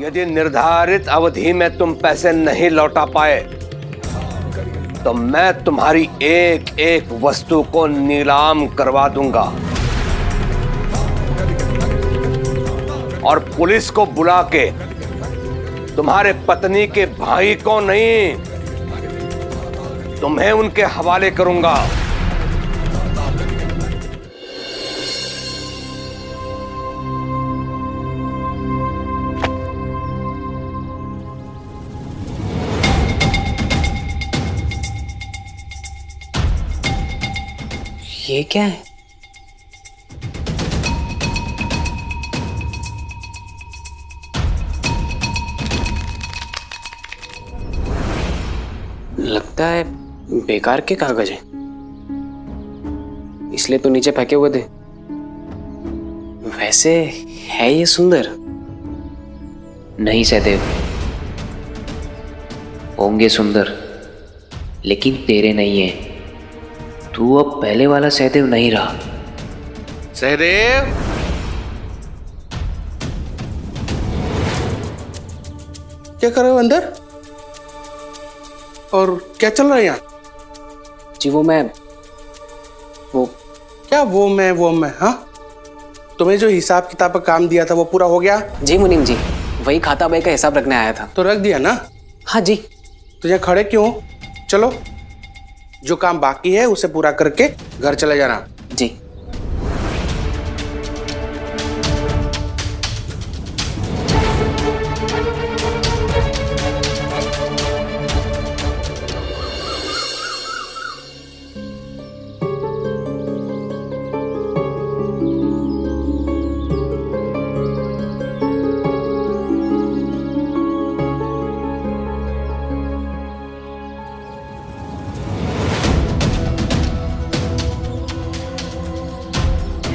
यदि निर्धारित अवधि में तुम पैसे नहीं लौटा पाए तो मैं तुम्हारी एक एक वस्तु को नीलाम करवा दूंगा और पुलिस को बुला के तुम्हारे पत्नी के भाई को नहीं, तुम्हें उनके हवाले करूंगा। ये क्या है? लगता है बेकार के कागज हैं, इसलिए तो नीचे फेंके हुए थे। वैसे है ये सुंदर? नहीं सहदेव, होंगे सुंदर लेकिन तेरे नहीं है। तू अब पहले वाला सहदेव नहीं रहा। सहदेव, क्या कर रहे हो अंदर? और क्या चल रहा है यहाँ? जी वो क्या वो मैं हाँ? तुम्हें जो हिसाब किताब का काम दिया था वो पूरा हो गया? जी मुनीम जी, वही खाता बही का हिसाब रखने आया था। तो रख दिया ना? हाँ जी। तो यहाँ खड़े क्यों हो? चलो, जो काम बाकी है उसे पूरा करके घर चले जाना। जी।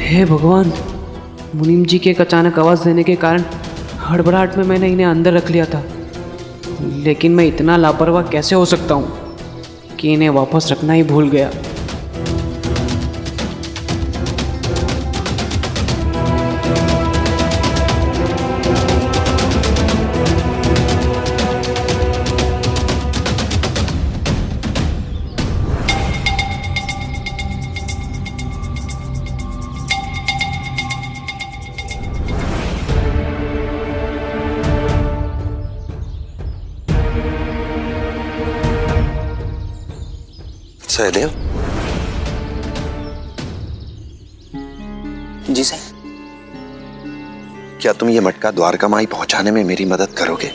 हे भगवान, मुनीम जी के एक अचानक आवाज़ देने के कारण हड़बड़ाहट में मैंने इन्हें अंदर रख लिया था। लेकिन मैं इतना लापरवाह कैसे हो सकता हूँ कि इन्हें वापस रखना ही भूल गया। सहदेव। जी सर। क्या तुम ये मटका द्वारका माई पहुंचाने में मेरी मदद करोगे?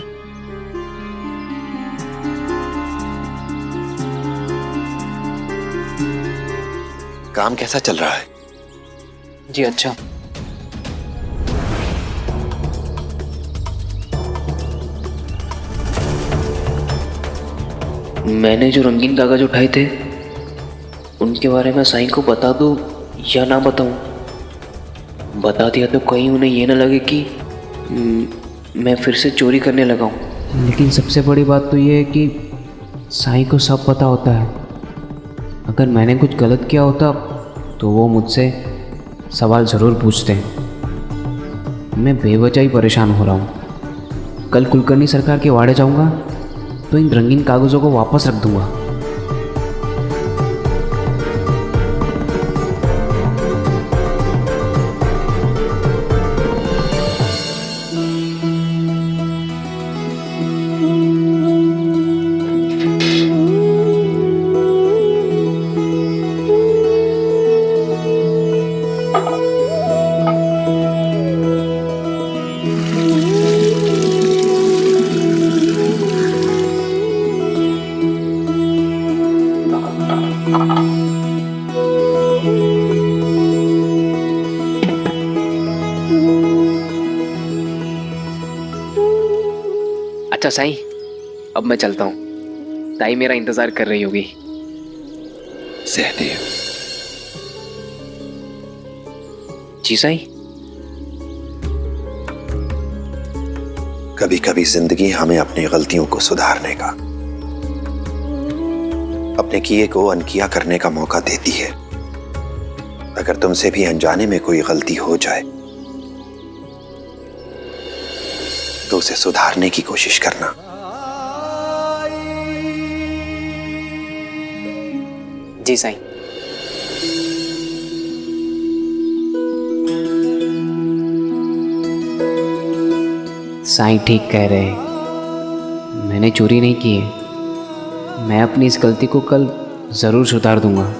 काम कैसा चल रहा है? जी अच्छा। मैंने जो रंगीन कागज उठाए थे उनके बारे में साईं को बता दूं या ना बताऊं? बता दिया तो कहीं उन्हें ये ना लगे कि मैं फिर से चोरी करने लगा हूं। लेकिन सबसे बड़ी बात तो ये है कि साईं को सब पता होता है। अगर मैंने कुछ गलत किया होता तो वो मुझसे सवाल ज़रूर पूछते हैं। मैं बेवजह ही परेशान हो रहा हूँ। कल कुलकर्णी सरकार के वाड़े जाऊँगा तो इन रंगीन कागज़ों को वापस रख दूँगा। अच्छा साईं, अब मैं चलता हूँ। ताई मेरा इंतजार कर रही होगी। सहदेव। जी साईं। कभी कभी जिंदगी हमें अपनी गलतियों को सुधारने का, अपने किए को अनकिया करने का मौका देती है। अगर तुमसे भी अनजाने में कोई गलती हो जाए तो उसे सुधारने की कोशिश करना। जी साईं। साईं ठीक कह रहे हैं, मैंने चोरी नहीं की है। मैं अपनी इस गलती को कल ज़रूर सुधार दूंगा।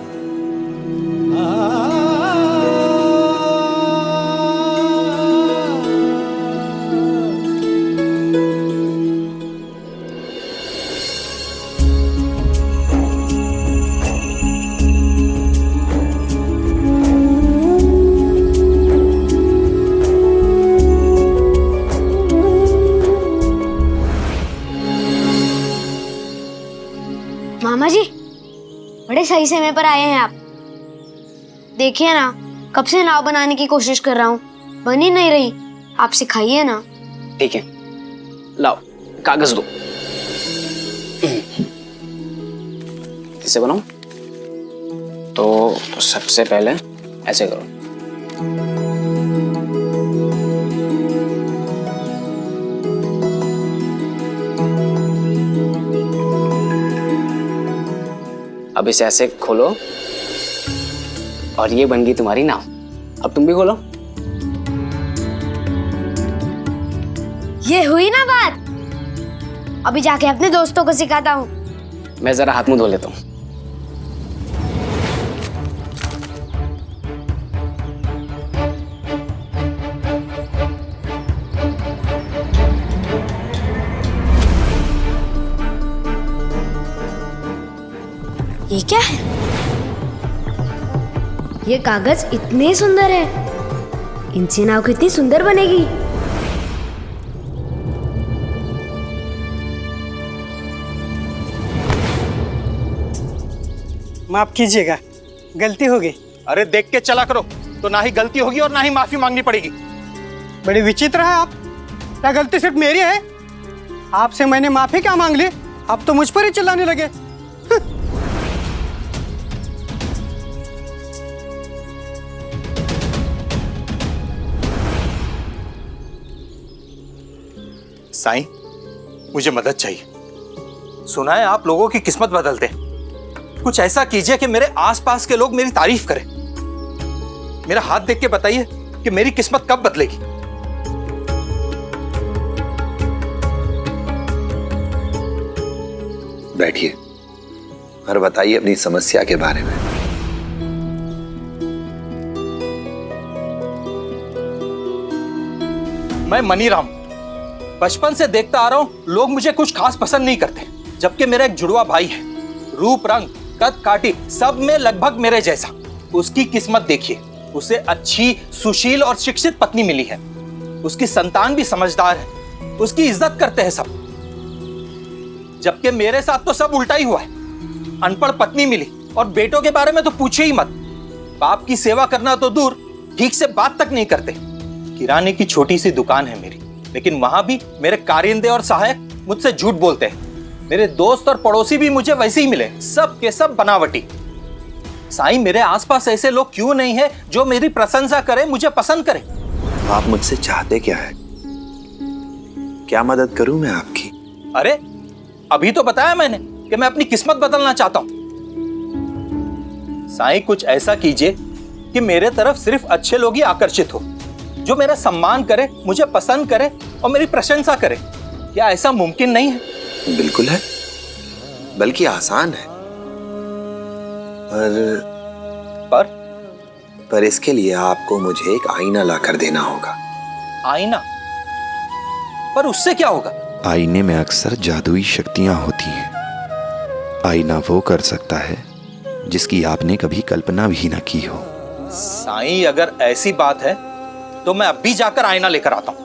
मामा जी, बड़े सही समय पर आए हैं आप। देखिए ना, कब से नाव बनाने की कोशिश कर रहा हूँ, बन ही नहीं रही। आप सिखाइए ना। ठीक है, लाओ कागज दो। किससे बनाऊं? तो सबसे पहले ऐसे करो। अब इसे ऐसे खोलो और ये बन गई तुम्हारी नाव। अब तुम भी खोलो। ये हुई ना बात। अभी जाके अपने दोस्तों को सिखाता हूँ। मैं जरा हाथ मुंह धो लेता हूँ। ये क्या है? ये कागज इतने सुंदर है, इनसे नाव कितनी सुंदर बनेगी। माफ कीजिएगा, गलती हो गई। अरे देख के चला करो, तो ना ही गलती होगी और ना ही माफी मांगनी पड़ेगी। बड़ी विचित्र है आप। क्या गलती सिर्फ मेरी है? आपसे मैंने माफी क्या मांग ली, आप तो मुझ पर ही चिल्लाने लगे। साईं, मुझे मदद चाहिए। सुना है आप लोगों की किस्मत बदलते हैं। कुछ ऐसा कीजिए कि मेरे आसपास के लोग मेरी तारीफ करें। मेरा हाथ देख के बताइए कि मेरी किस्मत कब बदलेगी। बैठिए और बताइए अपनी समस्या के बारे में। मैं मनीराम बचपन से देखता आ रहा हूं, लोग मुझे कुछ खास पसंद नहीं करते, जबकि मेरा एक जुड़वा भाई है, रूप रंग कद काठी सब में लगभग मेरे जैसा। उसकी किस्मत देखिए, उसे अच्छी सुशील और शिक्षित पत्नी मिली है। उसकी संतान भी समझदार है, उसकी इज्जत करते हैं सब। जबकि मेरे साथ तो सब उल्टा ही हुआ है। अनपढ़ पत्नी मिली और बेटों के बारे में तो पूछे ही मत। बाप की सेवा करना तो दूर, ठीक से बात तक नहीं करते। किराने की छोटी सी दुकान है मेरी, लेकिन वहां भी मेरे कारिंदे और सहायक मुझसे झूठ बोलते हैं। मेरे दोस्त और पड़ोसी भी मुझे वैसे ही मिले, सब के सब बनावटी। साईं, मेरे आसपास ऐसे लोग क्यों नहीं है जो मेरी प्रशंसा करे, मुझे पसंद करे? आप मुझसे चाहते क्या है? क्या मदद करूं मैं आपकी? अरे अभी तो बताया मैंने कि मैं अपनी किस्मत बदलना चाहता हूं। साईं, कुछ ऐसा कीजिए कि मेरे तरफ सिर्फ अच्छे लोग ही आकर्षित हो, जो मेरा सम्मान करे, मुझे पसंद करे और मेरी प्रशंसा करे। क्या ऐसा मुमकिन नहीं है? बिल्कुल है, बल्कि आसान है। पर इसके लिए आपको मुझे एक आईना लाकर देना होगा। आईना? पर उससे क्या होगा? आईने में अक्सर जादुई शक्तियां होती हैं। आईना वो कर सकता है जिसकी आपने कभी कल्पना भी ना की हो। साईं, अगर ऐसी बात है तो मैं अभी जाकर आईना लेकर आता हूं।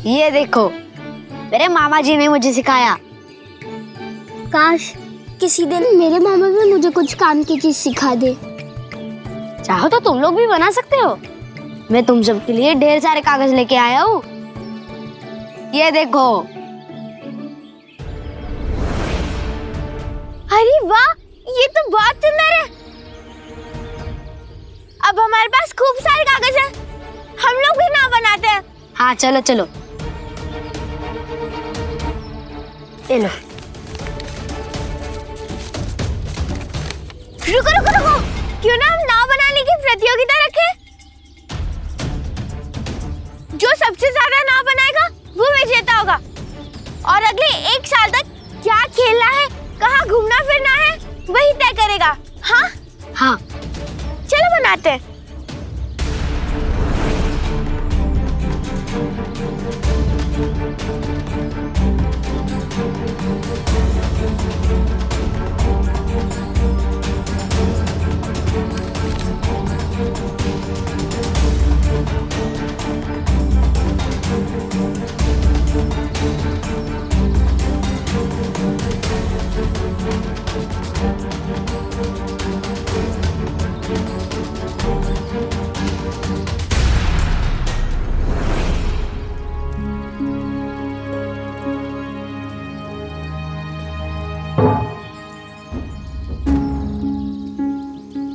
ये देखो, मेरे मामा जी ने मुझे सिखाया। काश किसी दिन मेरे मामा भी मुझे कुछ काम की चीज सिखा दे। चाहो तो तुम लोग भी बना सकते हो। मैं तुम सबके लिए ढेर सारे कागज लेके आया हूँ। ये देखो। अरे वाह, ये तो बहुत सुंदर है। अब हमारे पास खूब सारे कागज है, हम लोग भी नाव बनाते हैं। हाँ चलो चलो, ये लो। रुको रुको रुको, क्यों ना हम नाव बनाने की प्रतियोगिता रखें? जो सबसे ज्यादा नाव बनाएगा वो विजेता होगा। और अगले 1 साल तक क्या खेलना है, कहाँ घूमना फिरना है, वही तय करेगा। हाँ हाँ चलो बनाते हैं।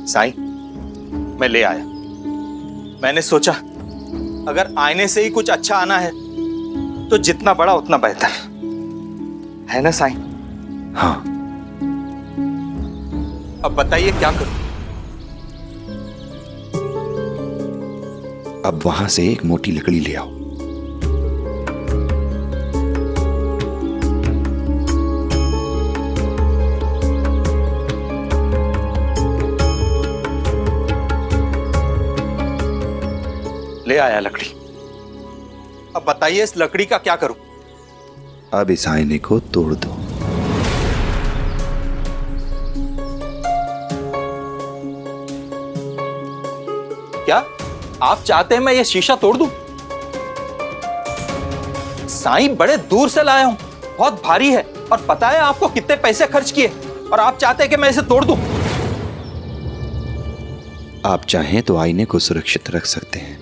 साईं, मैं ले आया। मैंने सोचा अगर आईने से ही कुछ अच्छा आना है तो जितना बड़ा उतना बेहतर है ना साईं? हाँ, अब बताइए क्या करूं? अब वहां से एक मोटी लकड़ी ले आओ। ले आया लकड़ी। अब बताइए इस लकड़ी का क्या करूं? अब इस आईने को तोड़ दो। क्या आप चाहते हैं मैं ये शीशा तोड़ दूं? साईं, बड़े दूर से लाया हूं, बहुत भारी है और पता है आपको कितने पैसे खर्च किए, और आप चाहते हैं कि मैं इसे तोड़ दूं? आप चाहें तो आईने को सुरक्षित रख सकते हैं,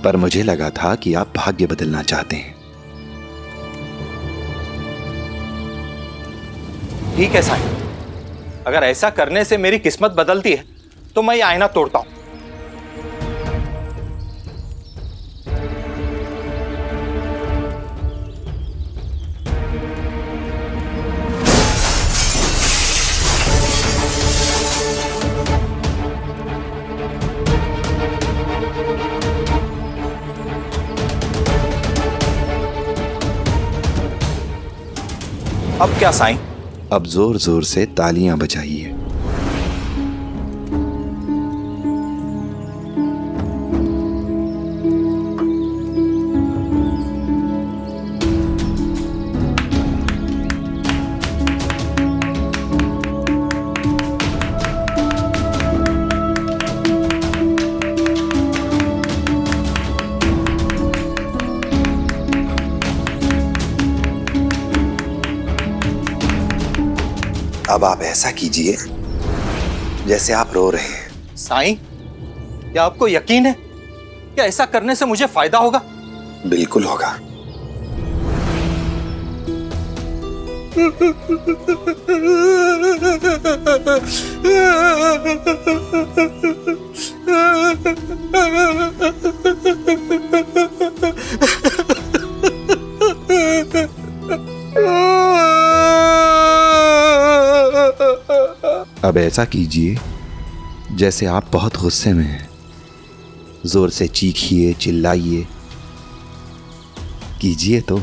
पर मुझे लगा था कि आप भाग्य बदलना चाहते हैं। ठीक है साईं, अगर ऐसा करने से मेरी किस्मत बदलती है तो मैं ये आईना तोड़ता हूं। अब क्या साईं? अब जोर जोर से तालियां बजाइए। अब आप ऐसा कीजिए जैसे आप रो रहे हैं। साईं, क्या आपको यकीन है कि ऐसा करने से मुझे फायदा होगा? बिल्कुल होगा। अब ऐसा कीजिए जैसे आप बहुत गुस्से में हैं। जोर से चीखिए, चिल्लाइए, कीजिए तो।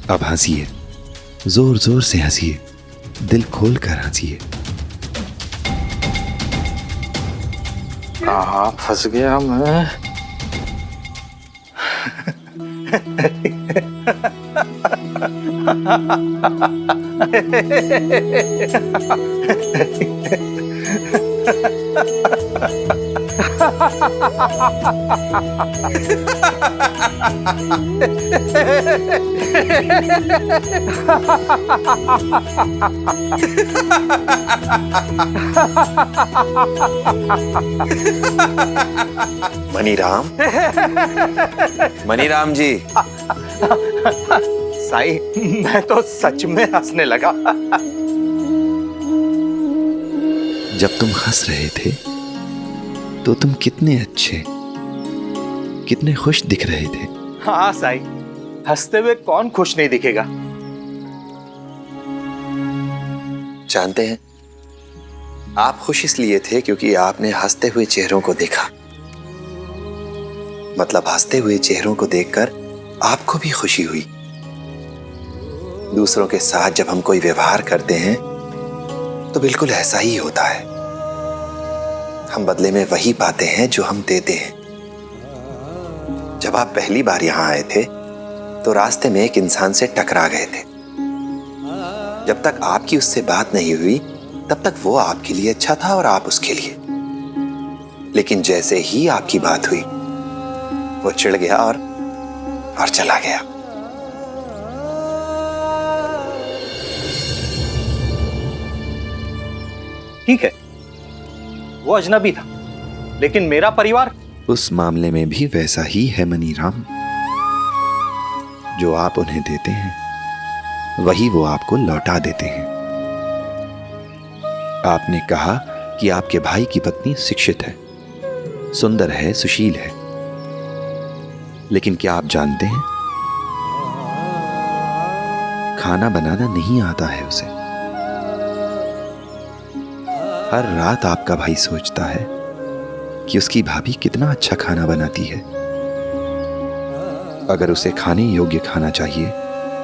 अब हंसिए, जोर जोर से हंसिए, दिल खोल कर हंसिए। कहाँ फंस गया मैं? मनीराम, मनीराम जी, साईं, मैं तो सच में हंसने लगा। जब तुम हंस रहे थे तो तुम कितने अच्छे, कितने खुश दिख रहे थे। हाँ साईं, हंसते हुए कौन खुश नहीं दिखेगा। जानते हैं, आप खुश इसलिए थे क्योंकि आपने हंसते हुए चेहरों को देखा। मतलब हंसते हुए चेहरों को देखकर आपको भी खुशी हुई। दूसरों के साथ जब हम कोई व्यवहार करते हैं तो बिल्कुल ऐसा ही होता है। हम बदले में वही पाते हैं जो हम देते हैं। जब आप पहली बार यहां आए थे तो रास्ते में एक इंसान से टकरा गए थे। जब तक आपकी उससे बात नहीं हुई तब तक वो आपके लिए अच्छा था और आप उसके लिए। लेकिन जैसे ही आपकी बात हुई वो चिढ़ गया और चला गया। ठीक है, वो अजनबी था, लेकिन मेरा परिवार। उस मामले में भी वैसा ही है मनीराम। जो आप उन्हें देते हैं वही वो आपको लौटा देते हैं। आपने कहा कि आपके भाई की पत्नी शिक्षित है, सुंदर है, सुशील है। लेकिन क्या आप जानते हैं, खाना बनाना नहीं आता है उसे। हर रात आपका भाई सोचता है कि उसकी भाभी कितना अच्छा खाना बनाती है। अगर उसे खाने योग्य खाना चाहिए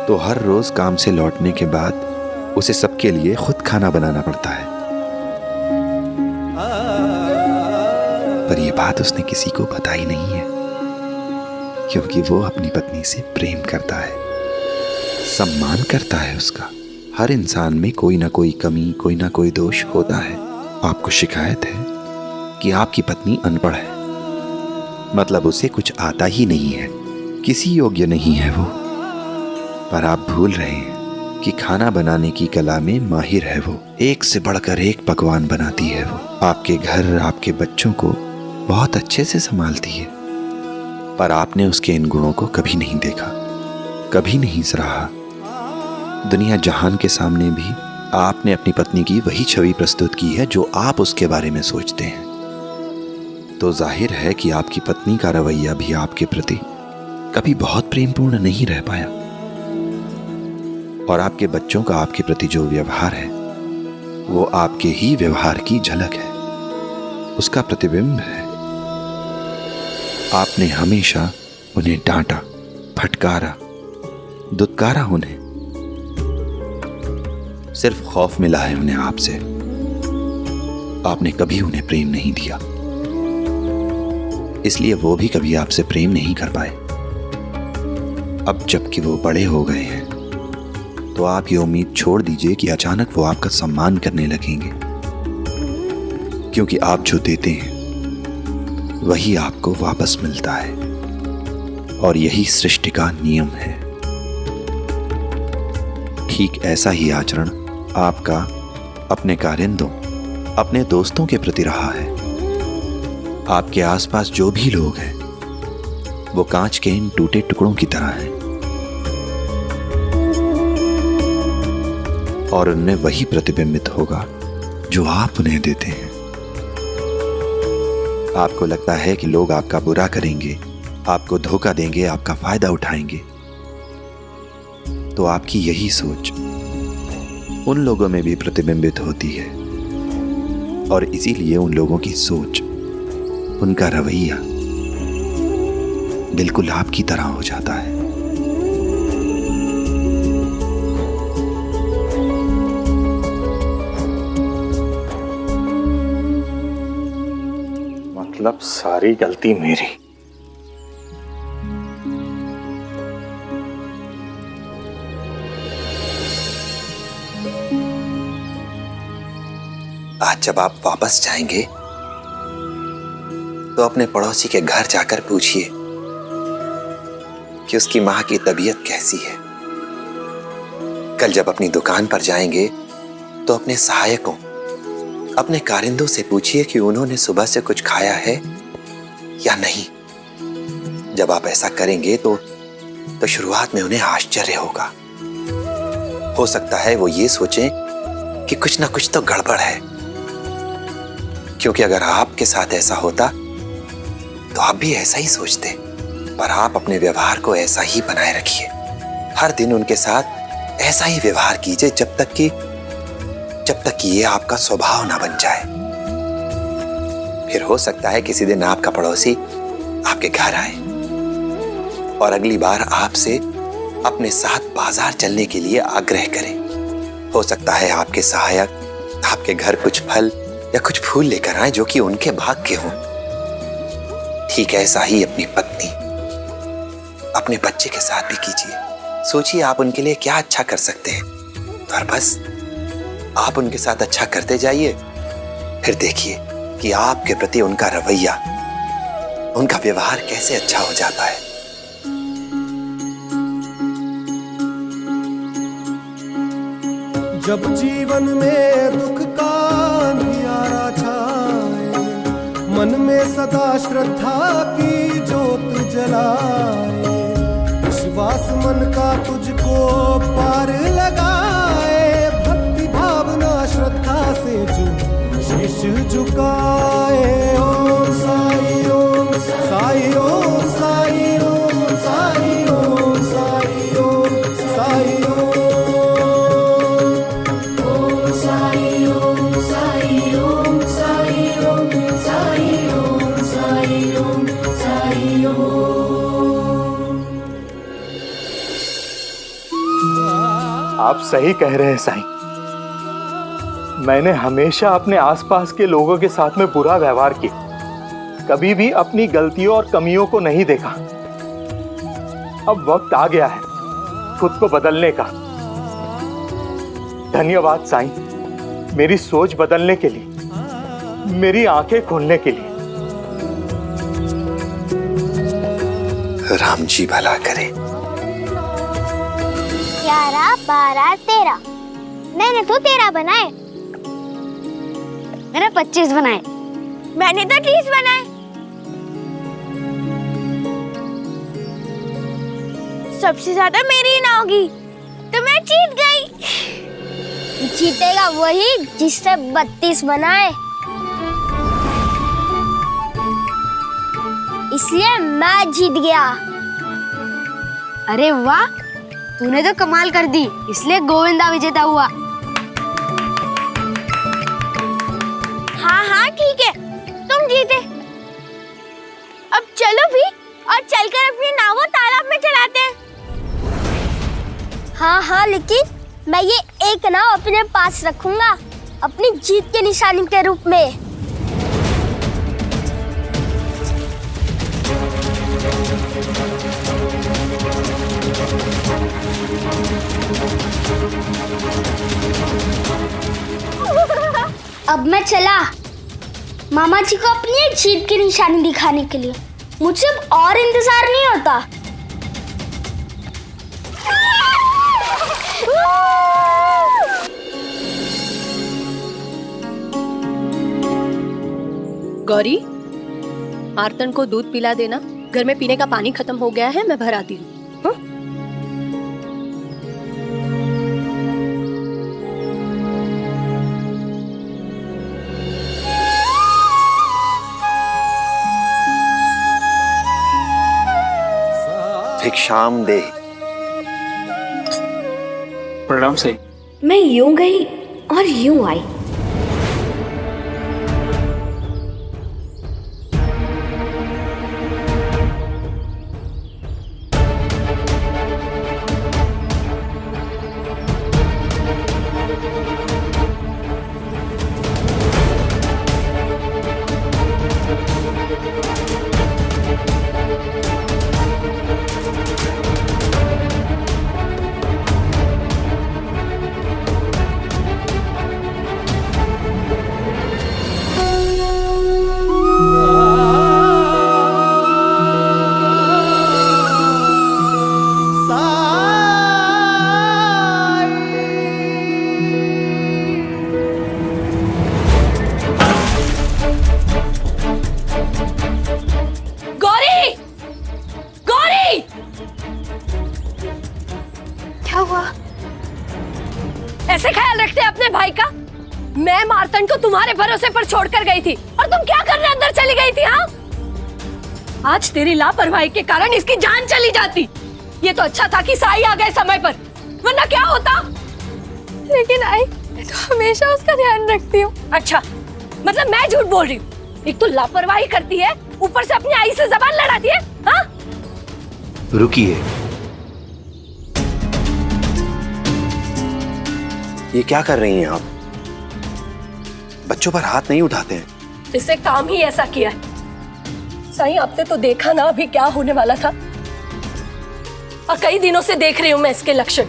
तो हर रोज काम से लौटने के बाद उसे सबके लिए खुद खाना बनाना पड़ता है। पर यह बात उसने किसी को बताई नहीं है, क्योंकि वो अपनी पत्नी से प्रेम करता है, सम्मान करता है उसका। हर इंसान में कोई ना कोई कमी, कोई ना कोई दोष होता है। आपको शिकायत है कि आपकी पत्नी अनपढ़ है, मतलब उसे कुछ आता ही नहीं है, किसी योग्य नहीं है वो। पर आप भूल रहे हैं कि खाना बनाने की कला में माहिर है वो। एक से बढ़कर एक पकवान बनाती है वो। आपके घर, आपके बच्चों को बहुत अच्छे से संभालती है। पर आपने उसके इन गुणों को कभी नहीं देखा, कभी नहीं सराहा। दुनिया जहान के सामने भी आपने अपनी पत्नी की वही छवि प्रस्तुत की है जो आप उसके बारे में सोचते हैं। तो जाहिर है कि आपकी पत्नी का रवैया भी आपके प्रति कभी बहुत प्रेमपूर्ण नहीं रह पाया। और आपके बच्चों का आपके प्रति जो व्यवहार है वो आपके ही व्यवहार की झलक है, उसका प्रतिबिंब है। आपने हमेशा उन्हें डांटा, फटकारा, दुत्कारा उन्हें। सिर्फ खौफ मिला है उन्हें आपसे। आपने कभी उन्हें प्रेम नहीं दिया, इसलिए वो भी कभी आपसे प्रेम नहीं कर पाए। अब जबकि वो बड़े हो गए हैं तो आप ये उम्मीद छोड़ दीजिए कि अचानक वो आपका सम्मान करने लगेंगे, क्योंकि आप जो देते हैं वही आपको वापस मिलता है। और यही सृष्टि का नियम है। ठीक ऐसा ही आचरण आपका अपने कारिंदों, अपने दोस्तों के प्रति रहा है। आपके आसपास जो भी लोग हैं वो कांच के इन टूटे टुकड़ों की तरह हैं, और उनमें वही प्रतिबिंबित होगा जो आप उन्हें देते हैं। आपको लगता है कि लोग आपका बुरा करेंगे, आपको धोखा देंगे, आपका फायदा उठाएंगे, तो आपकी यही सोच उन लोगों में भी प्रतिबिंबित होती है। और इसीलिए उन लोगों की सोच, उनका रवैया बिल्कुल आपकी तरह हो जाता है। मतलब सारी गलती मेरी। आज जब आप वापस जाएंगे तो अपने पड़ोसी के घर जाकर पूछिए कि उसकी मां की तबीयत कैसी है। कल जब अपनी दुकान पर जाएंगे तो अपने सहायकों, अपने कारिंदों से पूछिए कि उन्होंने सुबह से कुछ खाया है या नहीं। जब आप ऐसा करेंगे तो शुरुआत में उन्हें आश्चर्य होगा। हो सकता है वो ये सोचें कि कुछ ना कुछ तो गड़बड़ है, क्योंकि अगर आपके साथ ऐसा होता तो आप भी ऐसा ही सोचते। पर आप अपने व्यवहार को ऐसा ही बनाए रखिए। हर दिन उनके साथ ऐसा ही व्यवहार कीजिए जब तक कि ये आपका स्वभाव ना बन जाए। फिर हो सकता है किसी दिन आपका पड़ोसी आपके घर आए और अगली बार आपसे अपने साथ बाजार चलने के लिए आग्रह करे। हो सकता है आपके सहायक आपके घर कुछ फल या कुछ फूल लेकर आए जो कि उनके भाग के हों। ठीक ऐसा ही अपनी पत्नी, अपने बच्चे के साथ भी कीजिए। सोचिए आप उनके लिए क्या अच्छा कर सकते हैं और बस आप उनके साथ अच्छा करते जाइए। फिर देखिए कि आपके प्रति उनका रवैया, उनका व्यवहार कैसे अच्छा हो जाता है। जब जीवन में दुख का अंधियारा छाए, मन में सदा श्रद्धा की ज्योत जलाए, विश्वास मन का तुझको पार लगाए, भक्ति भावना श्रद्धा से जो शीश झुकाए। ओम साई ओम साई ओम साई ओम साई ओम साई ओम साई आप सही कह रहे हैं साईं। मैंने हमेशा अपने आसपास के लोगों के साथ में बुरा व्यवहार किया, कभी भी अपनी गलतियों और कमियों को नहीं देखा। अब वक्त आ गया है खुद को बदलने का। धन्यवाद साईं, मेरी सोच बदलने के लिए, मेरी आंखें खोलने के लिए। राम जी भला करे। 11, 12, 13 मैंने तो 13 बनाए। मैंने 25 बनाए। मैंने तो 30 बनाए। सबसे ज्यादा मेरी ही ना होगी तो मैं जीत गई। जीतेगा वही जिससे 32 बनाए, इसलिए मैं जीत गया। अरे वाह, तूने तो कमाल कर दी, इसलिए गोविंदा विजेता हुआ। हाँ हाँ ठीक है, तुम जीते। अब चलो भी और चलकर अपनी नाव को तालाब में चलाते हैं। हाँ हाँ, लेकिन मैं ये एक नाव अपने पास रखूंगा, अपनी जीत के निशानी के रूप में। अब मैं चला मामा जी को अपनी जीत की निशानी दिखाने के लिए। मुझसे अब और इंतजार नहीं होता। गौरी, आरतन को दूध पिला देना, घर में पीने का पानी खत्म हो गया है, मैं भर आती हूँ। भिक्षाम दे। प्रणाम से। मैं यूं गई और यूं आई। मार्तंड को तुम्हारे भरोसे पर छोड़कर गई थी और तुम क्या करने अंदर चली गई थी? हाँ, आज तेरी लापरवाही के कारण इसकी जान चली जाती। ये तो अच्छा था कि साई आ गए समय पर, वरना क्या होता? लेकिन आई, मैं तो हमेशा उसका ध्यान रखती हूँ। अच्छा, मतलब मैं झूठ बोल रही हूँ? एक तो लापरवाही करती है, ऊपर से अपनी आई से जबान लड़ाती है। हाँ, रुकिए, ये क्या कर रही हैं आप? बच्चों पर हाथ नहीं उठाते हैं। इसे काम ही ऐसा किया है। साईं, आपने तो देखा ना अभी क्या होने वाला था, और कई दिनों से देख रही हूँ मैं इसके लक्षण।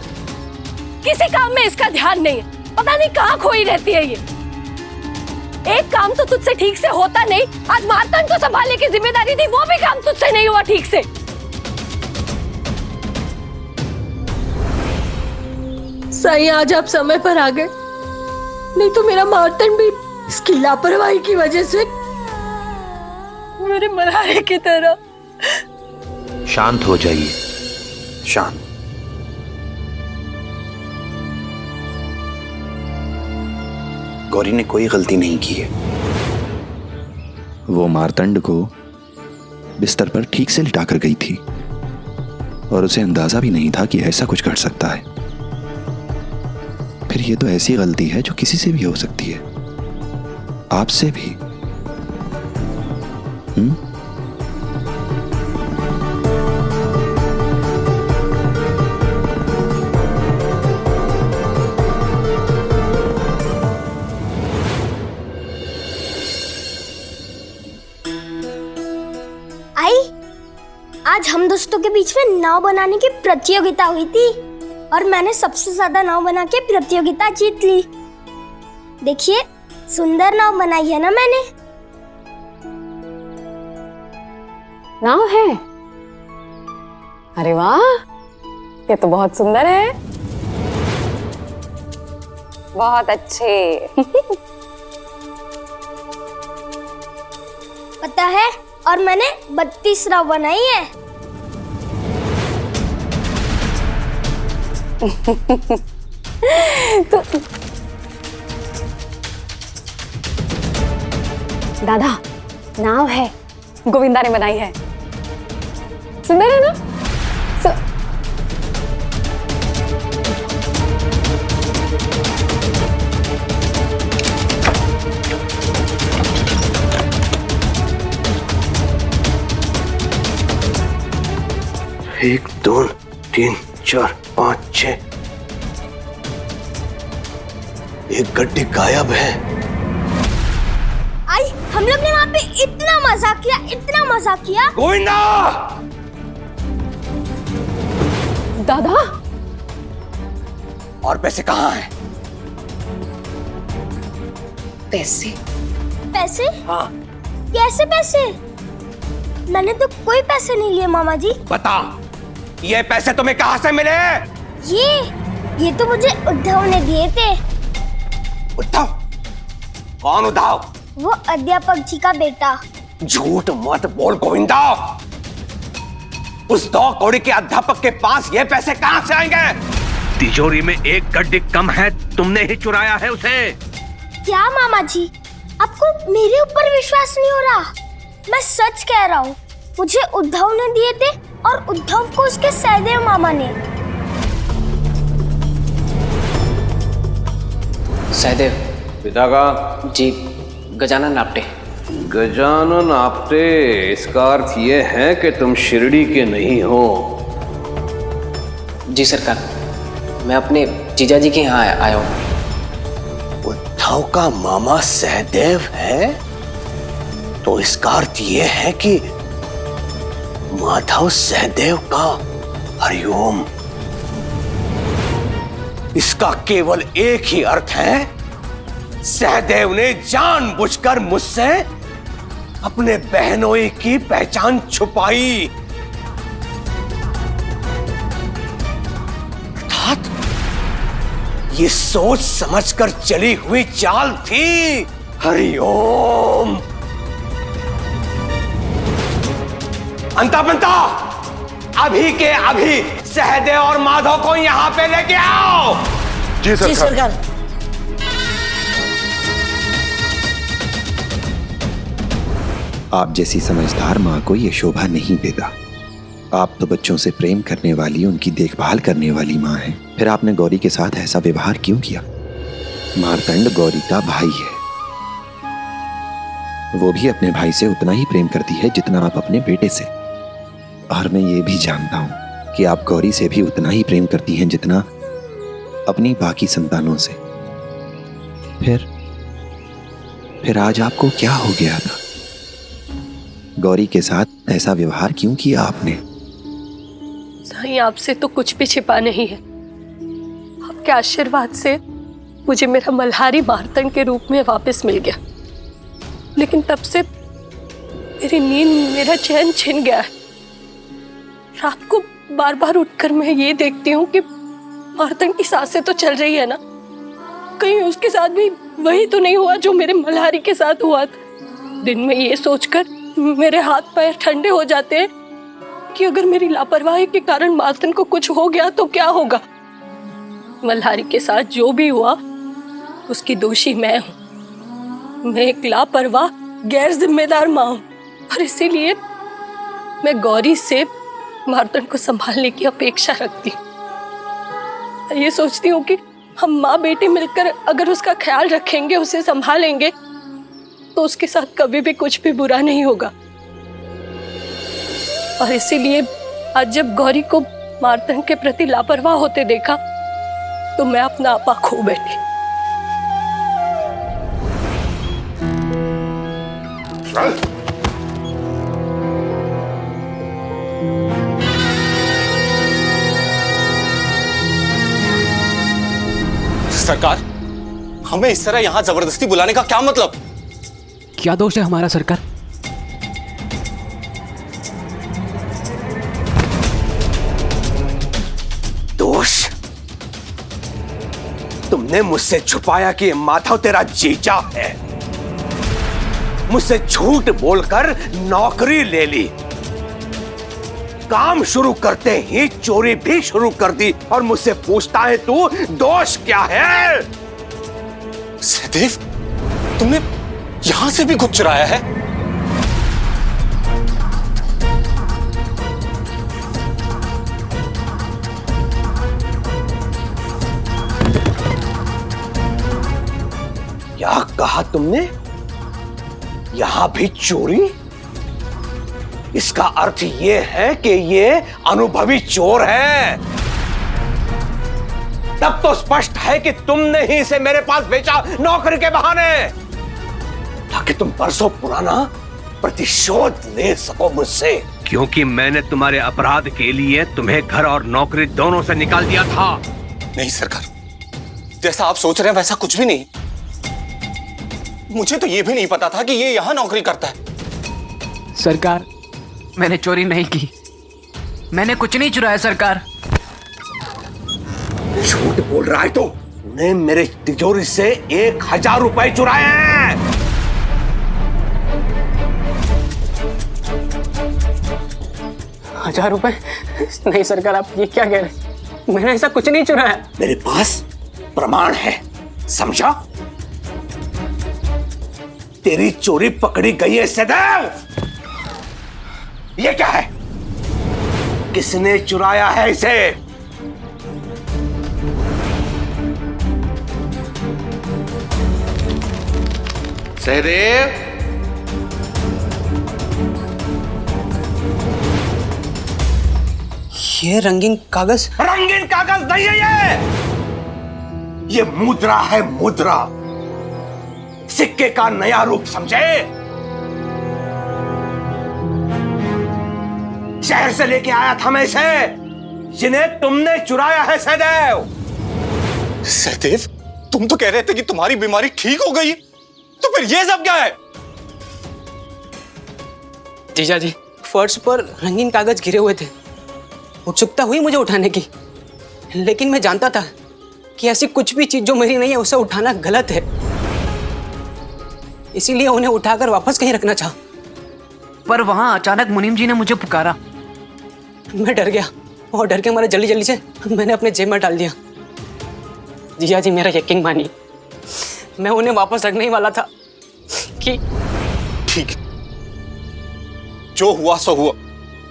किसी काम में इसका ध्यान नहीं है, पता नहीं कहाँ खोई रहती है ये। एक काम तो तुझसे ठीक से होता नहीं, आज मार्तंड को संभालने की जिम्मेदारी थी, वो भी काम तुझसे नहीं हुआ ठीक से। साईं, आज आप समय पर आ गए, नहीं तो मेरा मार्तंड भी इसकी लापरवाही की वजह से मेरे मलारे की तरह। शांत हो जाइए, शांत। गौरी ने कोई गलती नहीं की है। वो मार्तंड को बिस्तर पर ठीक से लिटाकर गई थी और उसे अंदाजा भी नहीं था कि ऐसा कुछ कर सकता है। फिर ये तो ऐसी गलती है जो किसी से भी हो सकती है, आपसे भी। आज हम दोस्तों के बीच में नाव बनाने की प्रतियोगिता हुई थी और मैंने सबसे ज्यादा नाव बना के प्रतियोगिता जीत ली। देखिए, सुंदर नाव बनाई है ना मैंने। नाव है? अरे वाह, ये तो बहुत सुंदर है। बहुत अच्छे। पता है, और मैंने 32 नाव बनाई है। तो दादा, नाव है, गोविंदा ने बनाई है। सुंदर है ना? एक, दो, तीन, चार, पाँच, छह। एक गड्डी गायब है। आई, हम लोग ने वहाँ पे इतना मजा किया, इतना मजा किया। गोविंदा! दादा, और पैसे कहाँ हैं? पैसे? पैसे? हाँ। कैसे पैसे? मैंने तो कोई पैसे नहीं लिए मामा जी। बता, ये पैसे तुम्हें कहाँ से मिले? ये तो मुझे उद्धव ने दिए थे। उद्धव? कौन उद्धव? वो अध्यापक जी का बेटा। झूठ मत बोल गोविंदा। उस 2 कौड़ी के अध्यापक के पास ये पैसे कहाँ से आएंगे? तिजोरी में एक गड्डी कम है, तुमने ही चुराया है उसे। क्या मामा जी, आपको मेरे ऊपर विश्वास नहीं हो रहा? मैं सच कह रहा हूँ, मुझे उद्धव ने दिए थे और उद्धव को उसके सहदेव मामा ने। सहदेव पिता का जी, गजानन आपटे। गजानन आपटे, इसका अर्थ ये है कि तुम शिरडी के नहीं हो। जी सरकार, मैं अपने जीजा जी के यहाँ आया हूँ। उद्धव का मामा सहदेव है, तो इसका अर्थ ये है कि माधव सहदेव का हरिओम। इसका केवल एक ही अर्थ है, सहदेव ने जानबूझकर मुझसे अपने बहनोई की पहचान छुपाई। अर्थात ये सोच समझकर चली हुई चाल थी। हरिओम। अंता बंता, अभी के अभी सहदेव और माधव को यहां पे लेके आओ। जी सरकार। आप जैसी समझदार माँ को ये शोभा नहीं देता। आप तो बच्चों से प्रेम करने वाली, उनकी देखभाल करने वाली माँ हैं। फिर आपने गौरी के साथ ऐसा व्यवहार क्यों किया? मार्तंड गौरी का भाई है, वो भी अपने भाई से उतना ही प्रेम करती है जितना आप अपने बेटे से। और मैं ये भी जानता हूं कि आप गौरी से भी उतना ही प्रेम करती हैं जितना अपनी बाकी संतानों से। फिर आज आपको क्या हो गया था? गौरी के साथ ऐसा व्यवहार क्यों किया आपने? साईं, आपसे तो कुछ भी छिपा नहीं है। आपके आशीर्वाद से मुझे मेरा मल्हारी मार्तंड के रूप में वापस मिल गया, लेकिन तब से मेरी नींद, मेरा चैन छिन गया है। रात को बार बार उठकर मैं ये देखती हूँ कि मार्तंड की सांसें तो चल रही है ना, कहीं उसके साथ भी वही तो नहीं हुआ जो मेरे मल्हारी के साथ हुआ था। दिन में ये सोचकर मेरे हाथ पैर ठंडे हो जाते हैं कि अगर मेरी लापरवाही के कारण मार्तंड को कुछ हो गया तो क्या होगा। मल्हारी के साथ जो भी हुआ उसकी दोषी मैं हूँ। मैं एक लापरवाह, गैर जिम्मेदार माँ हूँ, और इसीलिए मैं गौरी से मार्तंड को संभालने की अपेक्षा रखती हूँ। ये सोचती हूँ कि हम माँ बेटे मिलकर अगर उसका ख्याल रखेंगे, उसे संभालेंगे, तो उसके साथ कभी भी कुछ भी बुरा नहीं होगा। और इसीलिए आज जब गौरी को मार्तंड के प्रति लापरवाह होते देखा तो मैं अपना आपा खो बैठी। सरकार, हमें इस तरह यहां जबरदस्ती बुलाने का क्या मतलब? क्या दोष है हमारा सरकार? दोष? तुमने मुझसे छुपाया कि माधव तेरा जीजा है, मुझसे झूठ बोलकर नौकरी ले ली, काम शुरू करते ही चोरी भी शुरू कर दी, और मुझसे पूछता है तू दोष क्या है? सहदेव, तुमने यहां से भी कुछ चुराया है? क्या कहा तुमने? यहां भी चोरी? इसका अर्थ यह है कि यह अनुभवी चोर है। तब तो स्पष्ट है कि तुमने ही इसे मेरे पास बेचा नौकरी के बहाने, ताकि तुम बरसों पुराना प्रतिशोध ले सको मुझसे। क्योंकि मैंने तुम्हारे अपराध के लिए तुम्हें घर और नौकरी दोनों से निकाल दिया था। नहीं सरकार, जैसा आप सोच रहे हैं वैसा कुछ भी नहीं। मुझे तो यह भी नहीं पता था कि ये यहां नौकरी करता है। सरकार, मैंने चोरी नहीं की, मैंने कुछ नहीं चुराया सरकार। झूठ बोल रहा है तू। तूने मेरे तिजोरी से 1000 रुपए चुराए हैं। 1000 रुपए? नहीं सरकार, आप ये क्या कह रहे हैं? मैंने ऐसा कुछ नहीं चुराया। मेरे पास प्रमाण है, समझा? तेरी चोरी पकड़ी गई है सदैव। ये क्या है? किसने चुराया है इसे? सहदेव, ये रंगीन कागज? रंगीन कागज नहीं है ये मुद्रा है, मुद्रा। सिक्के का नया रूप, समझे? शहर से लेके आया था मैं इसे, जिन्हें तुमने चुराया है सहदेव। सहदेव, तुम तो कह रहे थे कि तुम्हारी बीमारी ठीक हो गई, तो फिर ये सब क्या है? जीजा जी, फर्श पर रंगीन कागज गिरे हुए थे। उत्सुकता हुई मुझे उठाने की, लेकिन मैं जानता था कि ऐसी कुछ भी चीज जो मेरी नहीं है उसे उठाना गलत है, इसीलिए उन्हें उठाकर वापस कहीं रखना चाहा। पर वहां अचानक मुनीम जी ने मुझे पुकारा। मैं डर गया और डर के मारे जल्दी जल्दी से मैंने अपने जेब में डाल दिया। जिया जी, मेरा यकीन मानिए, मैं उन्हें वापस रखने ही वाला था कि ठीक, जो हुआ सो हुआ,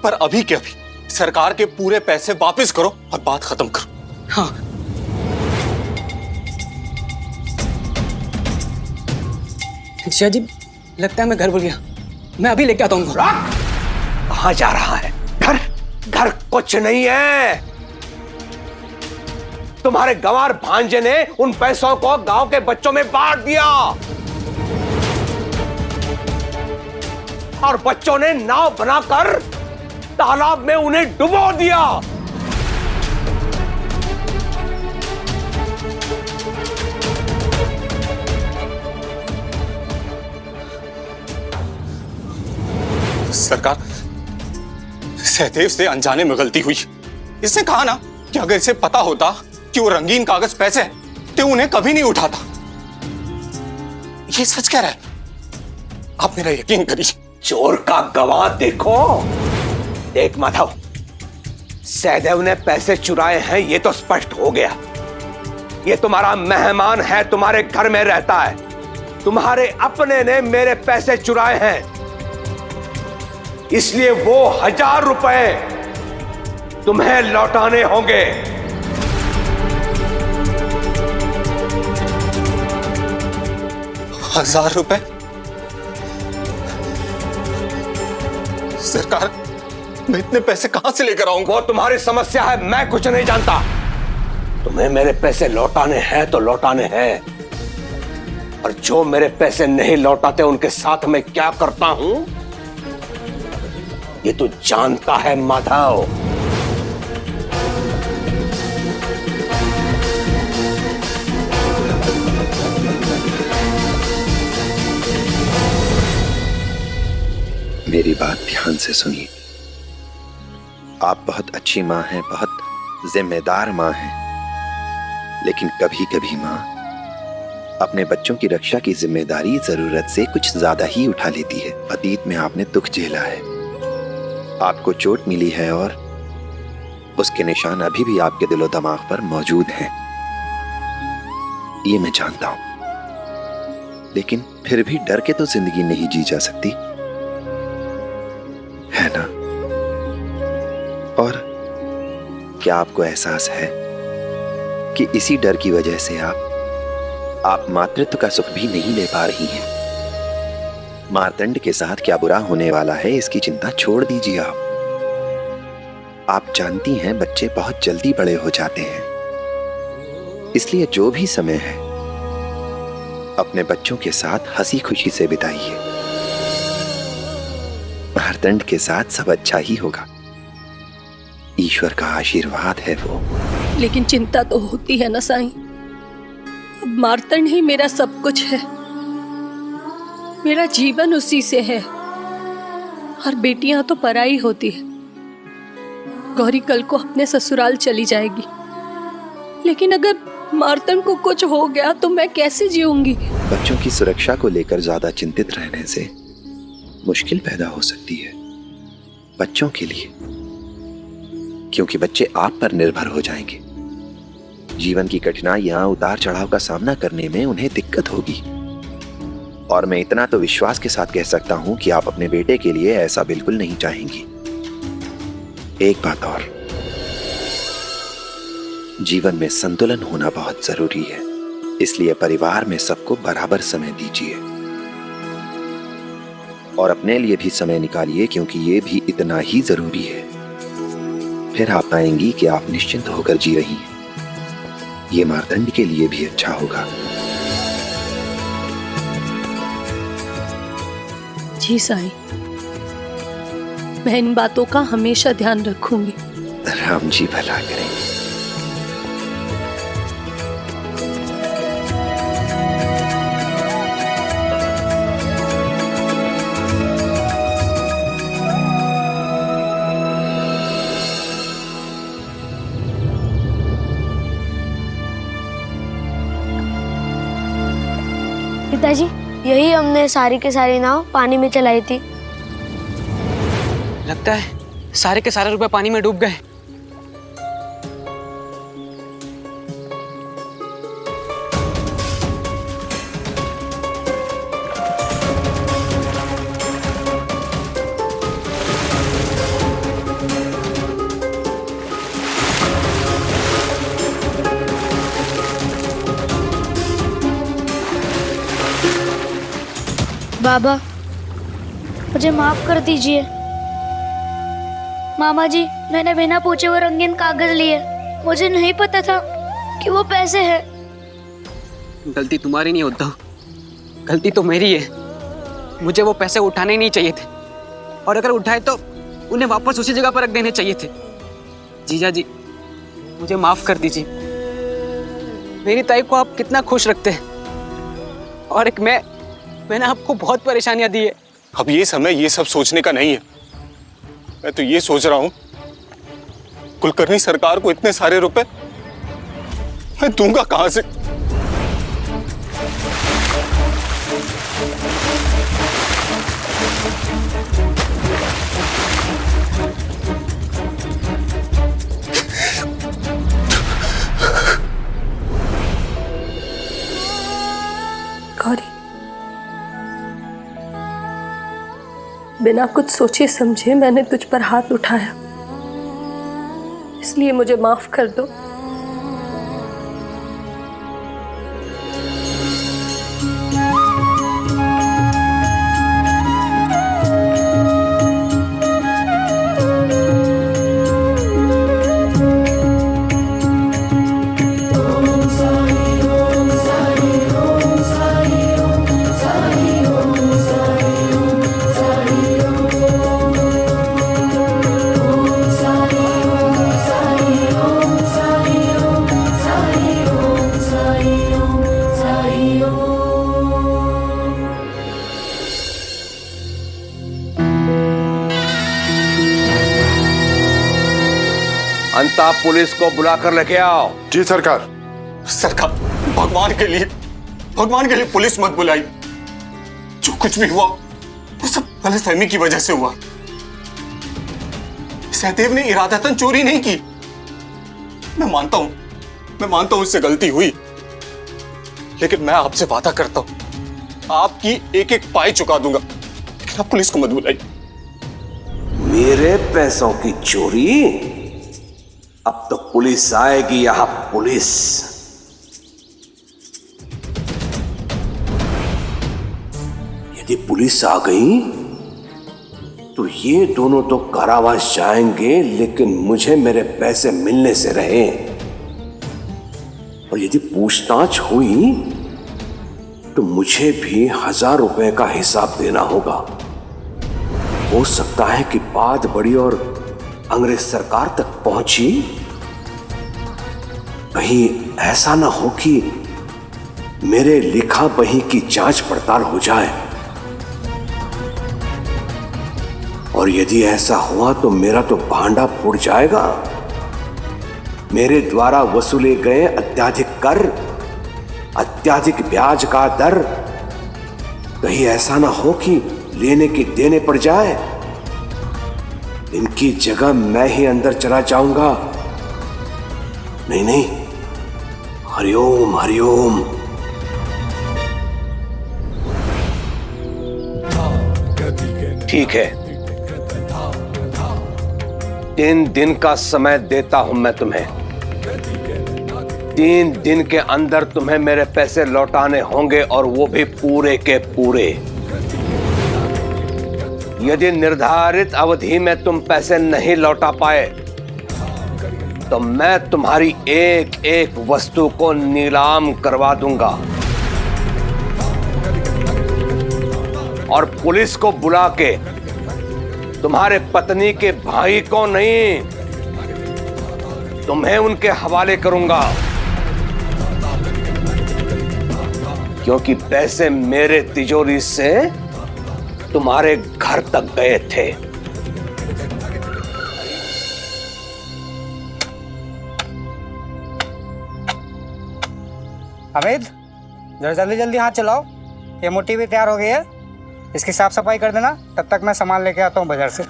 पर अभी के अभी सरकार के पूरे पैसे वापस करो और बात खत्म करो। हाँ। जिया जी, लगता है मैं घर भूल गया। मैं अभी लेके आता हूँ। कहाँ जा रहा है? घर घर कुछ नहीं है। तुम्हारे गंवार भांजे ने उन पैसों को गांव के बच्चों में बांट दिया और बच्चों ने नाव बनाकर तालाब में उन्हें डुबो दिया। सरकार, सहदेव से अनजाने में गलती हुई। इसने कहा ना कि अगर इसे पता होता कि वो रंगीन कागज पैसे हैं तो उन्हें कभी नहीं उठाता। ये सच कह रहा है, आप मेरा यकीन करिए। चोर का गवाह देखो। देख माधव, सहदेव ने पैसे चुराए हैं ये तो स्पष्ट हो गया। ये तुम्हारा मेहमान है, तुम्हारे घर में रहता है। तुम्हारे अपने ने मेरे पैसे चुराए हैं, इसलिए वो 1000 रुपए तुम्हें लौटाने होंगे। 1000 रुपए? सरकार, मैं इतने पैसे कहां से लेकर आऊंगा? वो तुम्हारी समस्या है, मैं कुछ नहीं जानता। तुम्हें मेरे पैसे लौटाने हैं तो लौटाने हैं, और जो मेरे पैसे नहीं लौटाते उनके साथ मैं क्या करता हूं ये तू जानता है माधव। मेरी बात ध्यान से सुनिए। आप बहुत अच्छी माँ हैं, बहुत जिम्मेदार माँ हैं, लेकिन कभी कभी माँ अपने बच्चों की रक्षा की जिम्मेदारी जरूरत से कुछ ज्यादा ही उठा लेती है। अतीत में आपने दुख झेला है, आपको चोट मिली है और उसके निशान अभी भी आपके दिलो दिमाग पर मौजूद हैं। ये मैं जानता हूं, लेकिन फिर भी डर के तो जिंदगी नहीं जी जा सकती, है ना? और क्या आपको एहसास है कि इसी डर की वजह से आप मातृत्व का सुख भी नहीं ले पा रही हैं? मार्तंड के साथ क्या बुरा होने वाला है इसकी चिंता छोड़ दीजिए। आप जानती हैं बच्चे बहुत जल्दी बड़े हो जाते हैं, इसलिए जो भी समय है अपने बच्चों के साथ हंसी खुशी से बिताइए। मार्तंड के साथ सब अच्छा ही होगा, ईश्वर का आशीर्वाद है वो। लेकिन चिंता तो होती है ना साईं, मार्तंड ही मेरा सब कुछ है, मेरा जीवन उसी से है, और बेटियां तो पराई होती है। गौरी कल को अपने ससुराल चली जाएगी, लेकिन अगर मार्तंड को कुछ हो गया तो मैं कैसे जीऊंगी? बच्चों की सुरक्षा को लेकर ज्यादा चिंतित रहने से मुश्किल पैदा हो सकती है बच्चों के लिए, क्योंकि बच्चे आप पर निर्भर हो जाएंगे। जीवन की कठिनाइयां, उतार चढ़ाव का सामना करने में उन्हें दिक्कत होगी, और मैं इतना तो विश्वास के साथ कह सकता हूं कि आप अपने बेटे के लिए ऐसा बिल्कुल नहीं चाहेंगी। एक बात और, जीवन में संतुलन होना बहुत जरूरी है, इसलिए परिवार में सबको बराबर समय दीजिए और अपने लिए भी समय निकालिए, क्योंकि ये भी इतना ही जरूरी है। फिर आप पाएंगी कि आप निश्चिंत होकर जी रही हैं। ये मार्तंड के लिए भी अच्छा होगा। जी साईं, मैं इन बातों का हमेशा ध्यान रखूंगी। राम जी भला करें। पिताजी, यही हमने सारी के सारी नाव पानी में चलाई थी। लगता है सारे के सारे रुपए पानी में डूब गए। बाबा, मुझे माफ कर दीजिए। मामा जी, मैंने बिना पूछे वो रंगीन कागज लिए। मुझे नहीं पता था कि वो पैसे हैं। गलती तुम्हारी नहीं होता, गलती तो मेरी है। मुझे वो पैसे उठाने ही नहीं चाहिए थे, और अगर उठाए तो उन्हें वापस उसी जगह पर रख देने चाहिए थे। जीजा जी, मुझे माफ कर दीजिए। मेरी ताई को आप कितना खुश रखते हैं, और एक मैंने आपको बहुत परेशानियां दी है। अब ये समय ये सब सोचने का नहीं है। मैं तो ये सोच रहा हूं, कुलकर्णी सरकार को इतने सारे रुपए मैं दूंगा कहां से? गौरी, बिना कुछ सोचे समझे मैंने तुझ पर हाथ उठाया, इसलिए मुझे माफ कर दो। अंता पुलिस को बुलाकर लेके आओ। जी सरकार। सरकार, भगवान के लिए पुलिस मत बुलाई। जो कुछ भी हुआ वो सब गलतफहमी की वजह से हुआ। सहदेव ने इरादतन चोरी नहीं की। मैं मानता हूं उससे गलती हुई, लेकिन मैं आपसे वादा करता हूं, आपकी एक एक पाई चुका दूंगा। लेकिन आप पुलिस को मत बुलाइए। मेरे पैसों की चोरी? अब तो पुलिस आएगी यहां, पुलिस। यदि पुलिस आ गई तो ये दोनों तो कारावास जाएंगे, लेकिन मुझे मेरे पैसे मिलने से रहे। और यदि पूछताछ हुई तो मुझे भी 1000 रुपए का हिसाब देना होगा। हो सकता है कि बात बड़ी और अंग्रेज सरकार तक पहुंची। कहीं ऐसा ना हो कि मेरे लिखा बही की जांच पड़ताल हो जाए, और यदि ऐसा हुआ तो मेरा तो भांडा फूट जाएगा। मेरे द्वारा वसूले गए अत्याधिक कर, अत्याधिक ब्याज का दर, कहीं ऐसा ना हो कि लेने की देने पड़ जाए। इनकी जगह मैं ही अंदर चला जाऊंगा। नहीं, हरिओम हरिओम। ठीक है, 3 दिन का समय देता हूं मैं तुम्हें। 3 दिन के अंदर तुम्हें मेरे पैसे लौटाने होंगे, और वो भी पूरे के पूरे। यदि निर्धारित अवधि में तुम पैसे नहीं लौटा पाए तो मैं तुम्हारी एक एक वस्तु को नीलाम करवा दूंगा, और पुलिस को बुला के तुम्हारे पत्नी के भाई को नहीं, तुम्हें उनके हवाले करूंगा। क्योंकि पैसे मेरे तिजोरी से तुम्हारे घर तक गए थे। अमित, जरा जल्दी जल्दी हाथ चलाओ। ये मोटी भी तैयार हो गई है, इसकी साफ सफाई कर देना। तब तक मैं सामान लेके आता हूँ बाजार से।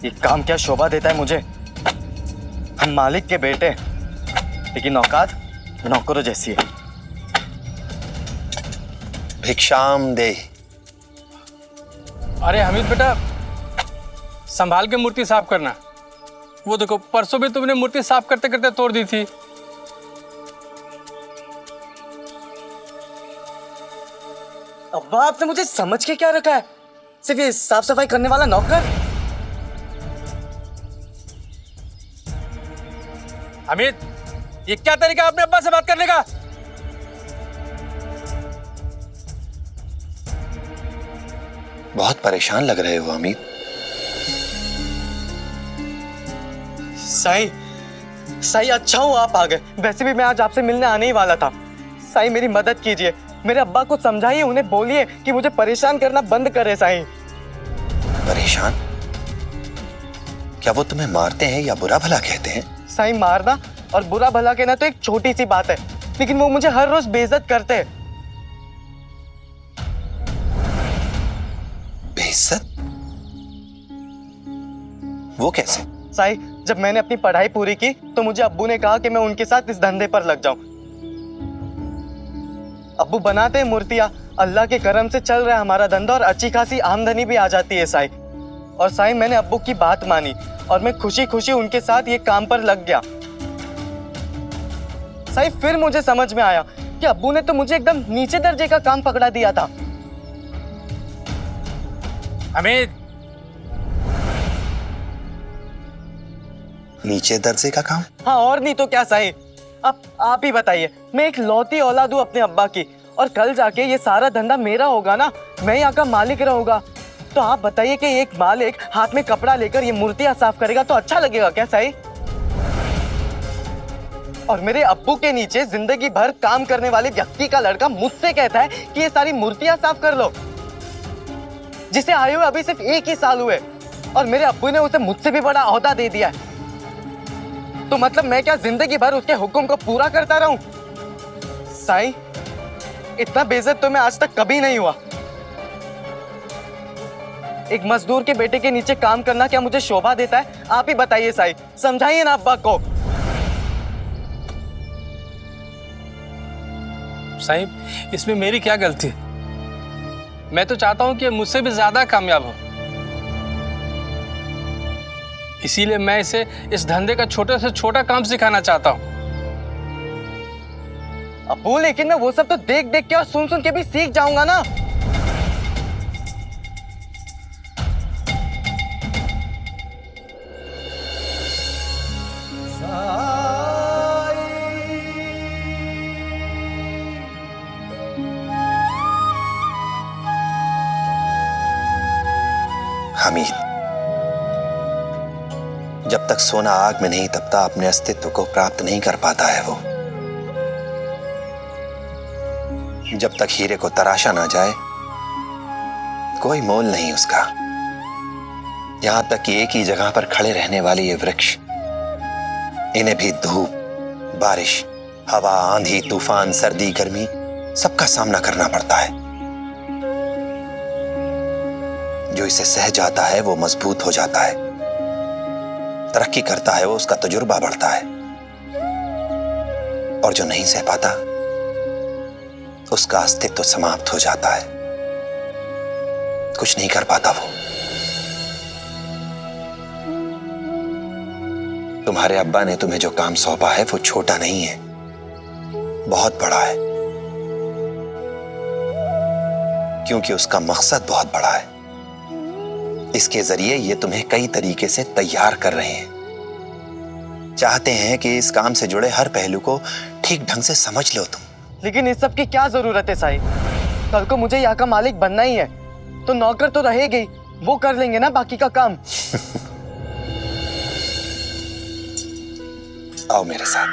ये काम क्या शोभा देता है मुझे। हम मालिक के बेटे, लेकिन औकात नौकरों जैसी है। भिक्षाम दे। अरे हमीद बेटा, संभाल के मूर्ति साफ करना। वो देखो, परसों भी तुमने मूर्ति साफ करते करते तोड़ दी थी। अब्बा, आपने मुझे समझ के क्या रखा है? सिर्फ ये साफ सफाई करने वाला नौकर? हमीद, ये क्या तरीका है अपने अब्बा से बात करने का? बहुत परेशान लग रहे हो अमित। साई अच्छा हो आप आ गए। वैसे भी मैं आज आपसे मिलने आने ही वाला था। साई मेरी मदद कीजिए, मेरे अब्बा को समझाइए, उन्हें बोलिए कि मुझे परेशान करना बंद करे। साई परेशान? क्या वो तुम्हें मारते हैं या बुरा भला कहते हैं? साई, मारना और बुरा भला कहना तो एक छोटी सी बात है, लेकिन वो मुझे हर रोज बेइज्जत करते हैं। बेइज्जत? वो कैसे? साई, जब मैंने अपनी पढ़ाई पूरी की तो मुझे अब्बू ने कहा कि मैं उनके साथ इस धंधे पर लग जाऊं। अब्बू बनाते हैं मूर्तियां, अल्लाह के करम से चल रहा है हमारा धंधा और अच्छी खासी आमदनी भी आ जाती है। साई, और साई, मैंने अब्बू की बात मानी और मैं खुशी खुशी उनके साथ ये काम पर लग गया। साई, फिर मुझे समझ में आया कि अब्बू ने तो मुझे एकदम नीचे दर्जे का काम पकड़ा दिया था। हमीद, नीचे दर्जे का काम? हाँ, और नहीं तो क्या साई। अब आप ही बताइए, मैं एक लौती औलाद हूँ अपने अब्बा की, और कल जाके ये सारा धंधा मेरा होगा ना, मैं यहाँ का मालिक रहूंगा। तो आप बताइए कि एक मालिक हाथ में कपड़ा लेकर ये मूर्तियां साफ करेगा तो अच्छा लगेगा क्या साई? और मेरे अब्बू के नीचे जिंदगी भर काम करने वाले व्यक्ति का लड़का मुझसे कहता है कि ये सारी मूर्तियां साफ कर लो, जिसे आए हुए अभी सिर्फ 1 ही साल हुए, और मेरे अब्बू ने उसे मुझसे भी बड़ा ओहदा दे दिया है। तो मतलब मैं क्या जिंदगी भर उसके हुक्म को पूरा करता रहूं? साईं, इतना बेइज्जत तो मैं आज तक कभी नहीं हुआ। एक मजदूर के बेटे के नीचे काम करना क्या मुझे शोभा देता है? आप ही बताइए साईं, समझाइए ना अब्बा को। साईं, इसमें मेरी क्या गलती? मैं तो चाहता हूं कि मुझसे भी ज्यादा कामयाब हो, इसीलिए मैं इसे इस धंधे का छोटे से छोटा काम सिखाना चाहता हूं। अब्बू, लेकिन मैं वो सब तो देख देख के और सुन सुन के भी सीख जाऊंगा ना। हमीद, जब तक सोना आग में नहीं तपता अपने अस्तित्व को प्राप्त नहीं कर पाता है वो। जब तक हीरे को तराशा ना जाए कोई मोल नहीं उसका। यहां तक कि एक ही जगह पर खड़े रहने वाले ये वृक्ष, इन्हें भी धूप, बारिश, हवा, आंधी, तूफान, सर्दी, गर्मी सबका सामना करना पड़ता है। जो इसे सह जाता है वो मजबूत हो जाता है, तरक्की करता है वो, उसका तजुर्बा बढ़ता है। और जो नहीं सह पाता उसका अस्तित्व समाप्त हो जाता है, कुछ नहीं कर पाता वो। तुम्हारे अब्बा ने तुम्हें जो काम सौंपा है वो छोटा नहीं है, बहुत बड़ा है, क्योंकि उसका मकसद बहुत बड़ा है। इसके जरिए ये तुम्हें कई तरीके से तैयार कर रहे हैं। चाहते हैं कि इस काम से जुड़े हर पहलू को ठीक ढंग से समझ लो तुम। लेकिन इस सब की क्या जरूरत है साईं? कल को मुझे यहाँ का मालिक बनना ही है, तो नौकर तो रहेगी, वो कर लेंगे ना बाकी का काम। आओ मेरे साथ,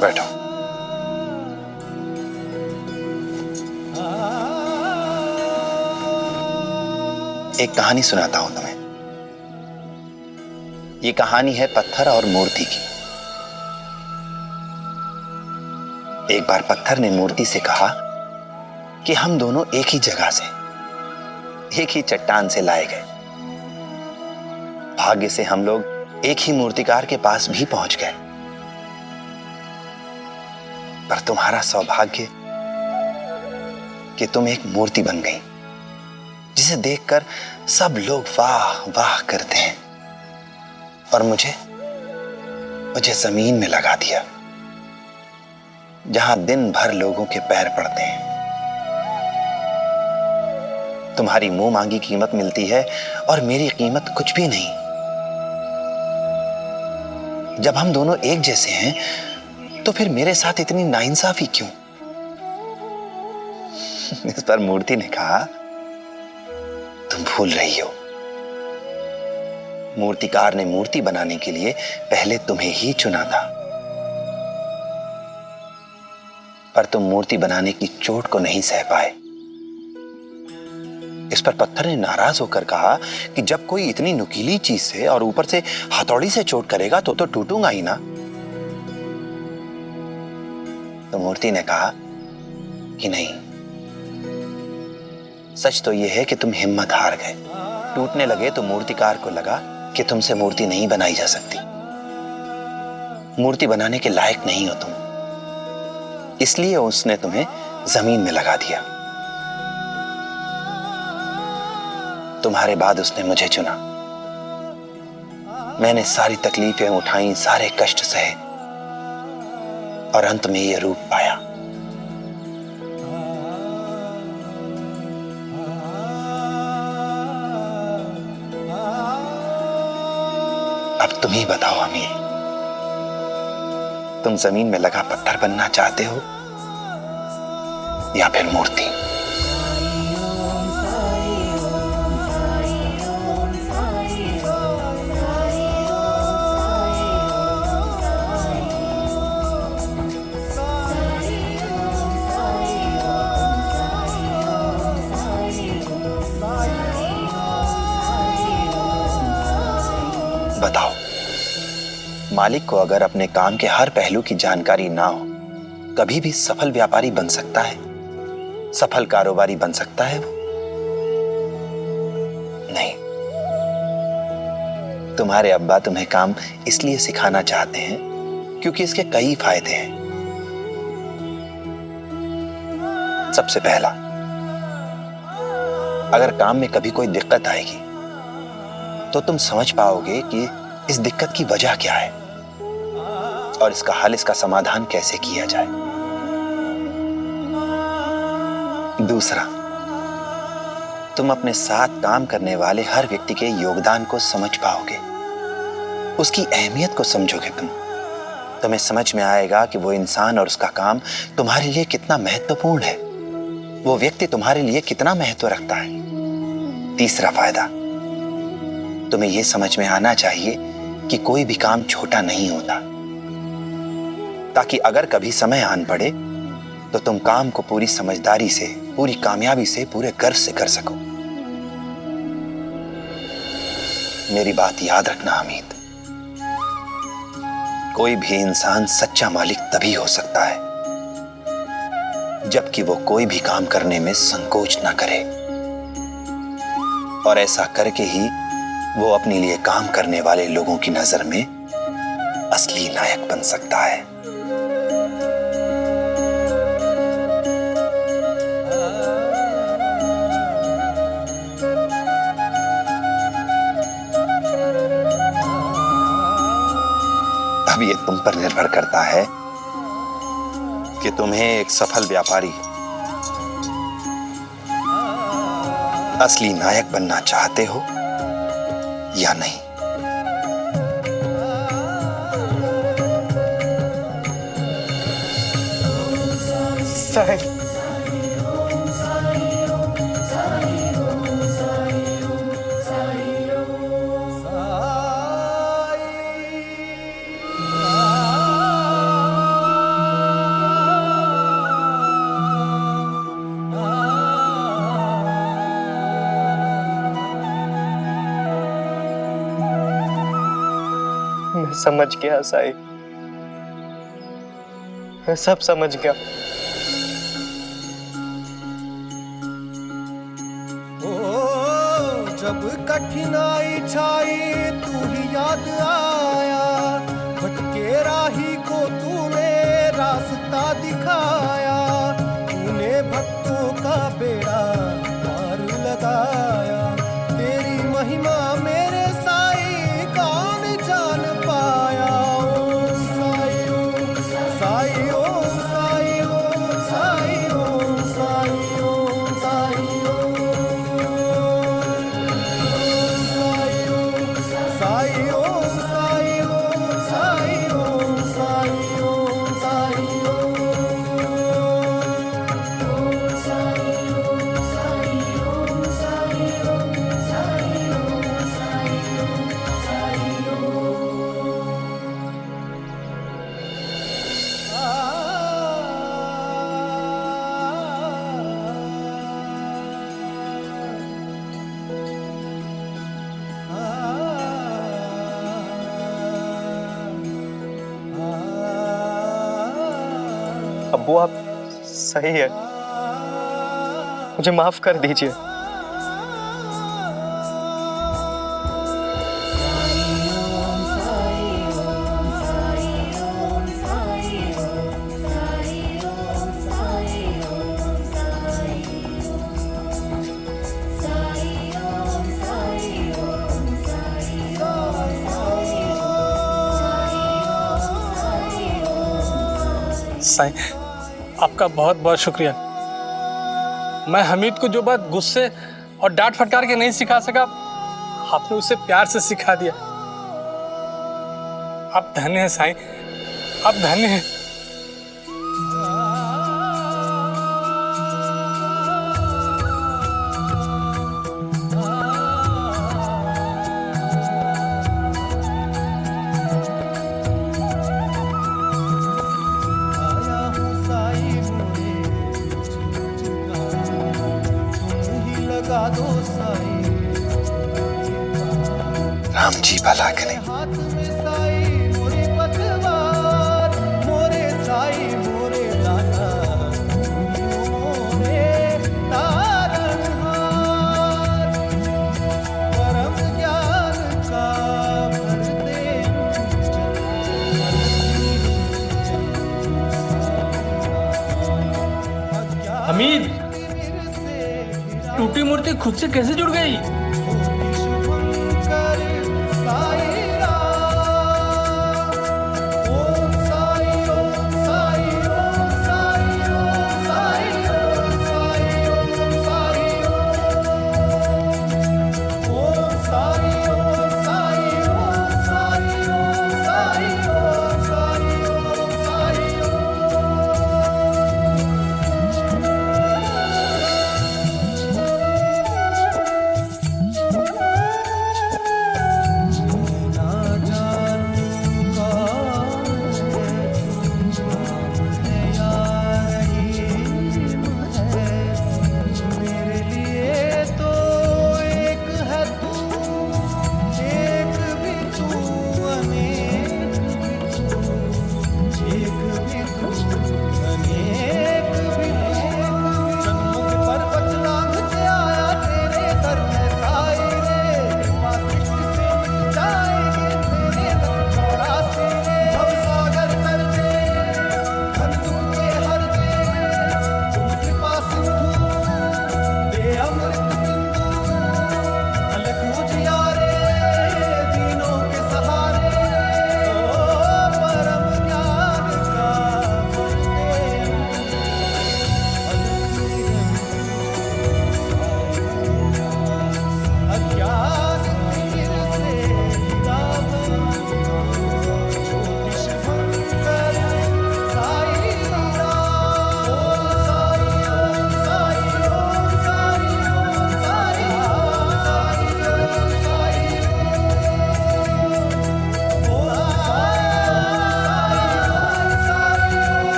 बैठो। एक कहानी सुनाता हूं तुम्हें। ये कहानी है पत्थर और मूर्ति की। एक बार पत्थर ने मूर्ति से कहा कि हम दोनों एक ही जगह से, एक ही चट्टान से लाए गए। भाग्य से हम लोग एक ही मूर्तिकार के पास भी पहुंच गए। पर तुम्हारा सौभाग्य कि तुम एक मूर्ति बन गई जिसे देखकर सब लोग वाह वाह करते हैं, और मुझे जमीन में लगा दिया जहां दिन भर लोगों के पैर पड़ते हैं। तुम्हारी मुंह मांगी कीमत मिलती है और मेरी कीमत कुछ भी नहीं। जब हम दोनों एक जैसे हैं तो फिर मेरे साथ इतनी नाइंसाफी क्यों? इस पर मूर्ति ने कहा, तुम भूल रही हो, मूर्तिकार ने मूर्ति बनाने के लिए पहले तुम्हें ही चुना था, पर तुम मूर्ति बनाने की चोट को नहीं सह पाए। इस पर पत्थर ने नाराज होकर कहा कि जब कोई इतनी नुकीली चीज से और ऊपर से हथौड़ी से चोट करेगा तो टूटूंगा ही ना। तो मूर्ति ने कहा कि नहीं, सच तो यह है कि तुम हिम्मत हार गए। टूटने लगे तो मूर्तिकार को लगा कि तुमसे मूर्ति नहीं बनाई जा सकती, मूर्ति बनाने के लायक नहीं हो तुम, इसलिए उसने तुम्हें जमीन में लगा दिया। तुम्हारे बाद उसने मुझे चुना। मैंने सारी तकलीफें उठाई, सारे कष्ट सहे, और अंत में यह रूप पाया। अब तुम ही बताओ अमीर, तुम जमीन में लगा पत्थर बनना चाहते हो या फिर मूर्ति? बताओ, मालिक को अगर अपने काम के हर पहलू की जानकारी ना हो, कभी भी सफल व्यापारी बन सकता है, सफल कारोबारी बन सकता है वो? नहीं। तुम्हारे अब्बा तुम्हें काम इसलिए सिखाना चाहते हैं क्योंकि इसके कई फायदे हैं। सबसे पहला, अगर काम में कभी कोई दिक्कत आएगी तो तुम समझ पाओगे कि इस दिक्कत की वजह क्या है और इसका हल, इसका समाधान कैसे किया जाए। दूसरा, तुम अपने साथ काम करने वाले हर व्यक्ति के योगदान को समझ पाओगे, उसकी अहमियत को समझोगे तुम्हें समझ में आएगा कि वो इंसान और उसका काम तुम्हारे लिए कितना महत्वपूर्ण है, वो व्यक्ति तुम्हारे लिए कितना महत्व रखता है। तीसरा फायदा, तुम्हें यह समझ में आना चाहिए कि कोई भी काम छोटा नहीं होता, ताकि अगर कभी समय आन पड़े तो तुम काम को पूरी समझदारी से, पूरी कामयाबी से, पूरे गर्व से कर सको। मेरी बात याद रखना हमीद, कोई भी इंसान सच्चा मालिक तभी हो सकता है जबकि वो कोई भी काम करने में संकोच ना करे, और ऐसा करके ही वो अपने लिए काम करने वाले लोगों की नजर में असली नायक बन सकता है। अब ये तुम पर निर्भर करता है कि तुम्हें एक सफल व्यापारी, असली नायक बनना चाहते हो या नहीं। साईं, मैं समझ गया साईं, मैं सब समझ गया। जब कठिनाई छाई तू ही याद आया, भटके राही को तूने रास्ता रास्ता दिखाया, तूने भक्तों का बेड़ा पार लगाया। तेरी महिमा मेरे साईं कौन जान पाया। ओम साई ओम साई ओम साई ओम साई ओम साई ओम साई ओम साई ओम साई ओम साई ओम साई ओम साई ओम साई अब्बू आप सही है, मुझे माफ कर दीजिए। साईं, आपका बहुत बहुत शुक्रिया। मैं हमीद को जो बात गुस्से और डांट फटकार के नहीं सिखा सका, आपने उसे प्यार से सिखा दिया। आप धन्य हैं साईं, आप धन्य हैं। राम जी भला करें। हाथ में साई मोरी पतवार, मोरे साई मोरे लाला, मोरे तारनहार। परम ज्ञान का भर दे हमीद, टूटी मूर्ति खुद से कैसे जुड़ गई?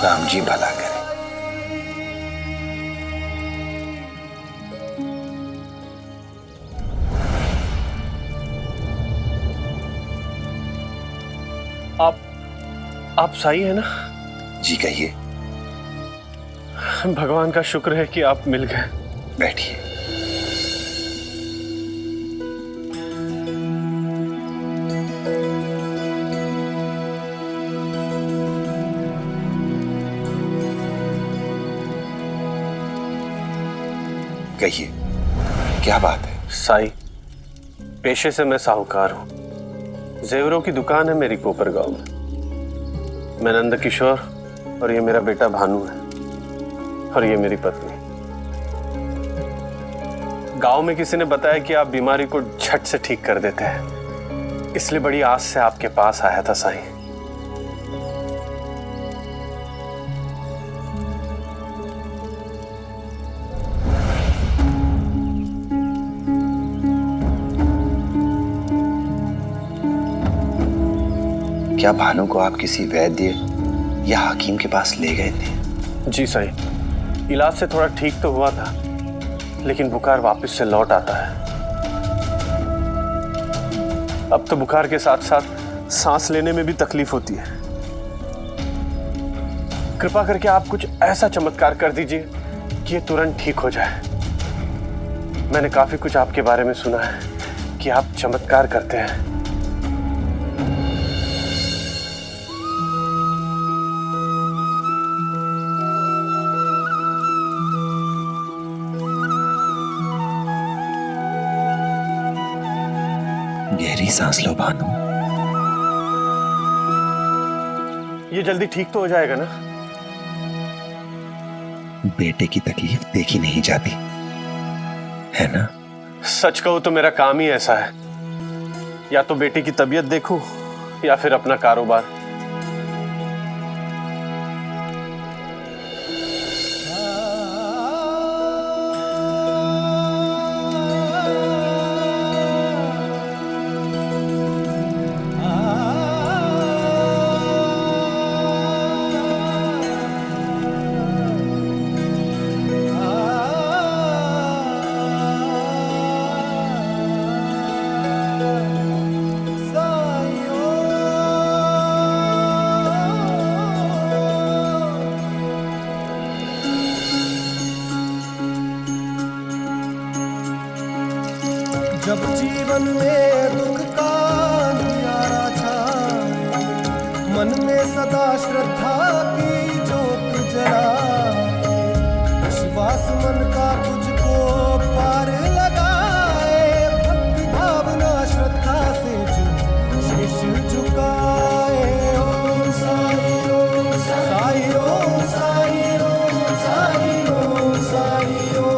राम जी भला करे। आप सही है ना? जी कहिए। भगवान का शुक्र है कि आप मिल गए। बैठिए। कहिए, क्या बात है? साई, पेशे से मैं साहूकार हूं। जेवरों की दुकान है मेरी कोपर गांव में। मैं नंद किशोर और ये मेरा बेटा भानु है और ये मेरी पत्नी। गांव में किसी ने बताया कि आप बीमारी को झट से ठीक कर देते हैं, इसलिए बड़ी आस से आपके पास आया था साईं। क्या भानु को आप किसी वैद्य या हकीम के पास ले गए थे? जी साईं, इलाज से थोड़ा ठीक तो हुआ था, लेकिन बुखार वापस से लौट आता है। अब तो बुखार के साथ साथ सांस लेने में भी तकलीफ होती है। कृपा करके आप कुछ ऐसा चमत्कार कर दीजिए कि ये तुरंत ठीक हो जाए। मैंने काफी कुछ आपके बारे में सुना है कि आप चमत्कार करते हैं। गहरी सांस लो भानु। ये जल्दी ठीक तो हो जाएगा ना? बेटे की तकलीफ देखी नहीं जाती, है ना? सच कहूं तो मेरा काम ही ऐसा है, या तो बेटे की तबीयत देखूं या फिर अपना कारोबार। जब जीवन में दुख का अंधियारा छाए, मन में सदा श्रद्धा की ज्योत जलाए, विश्वास मन का तुझको पार लगाए, भक्ति भावना श्रद्धा से जो शीश झुकाए। ओम साई ओम साई ओम साई ओम साई ओम साई ओम साई ओम।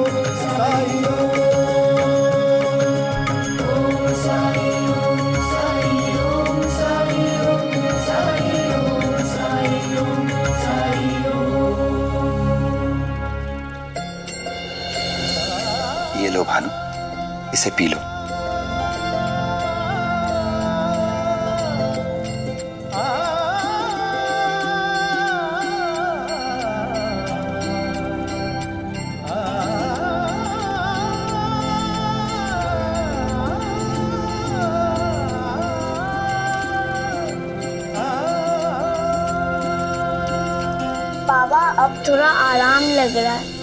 ये लो भानु, इसे पी लो। बाबा अब थोड़ा आराम लग रहा है।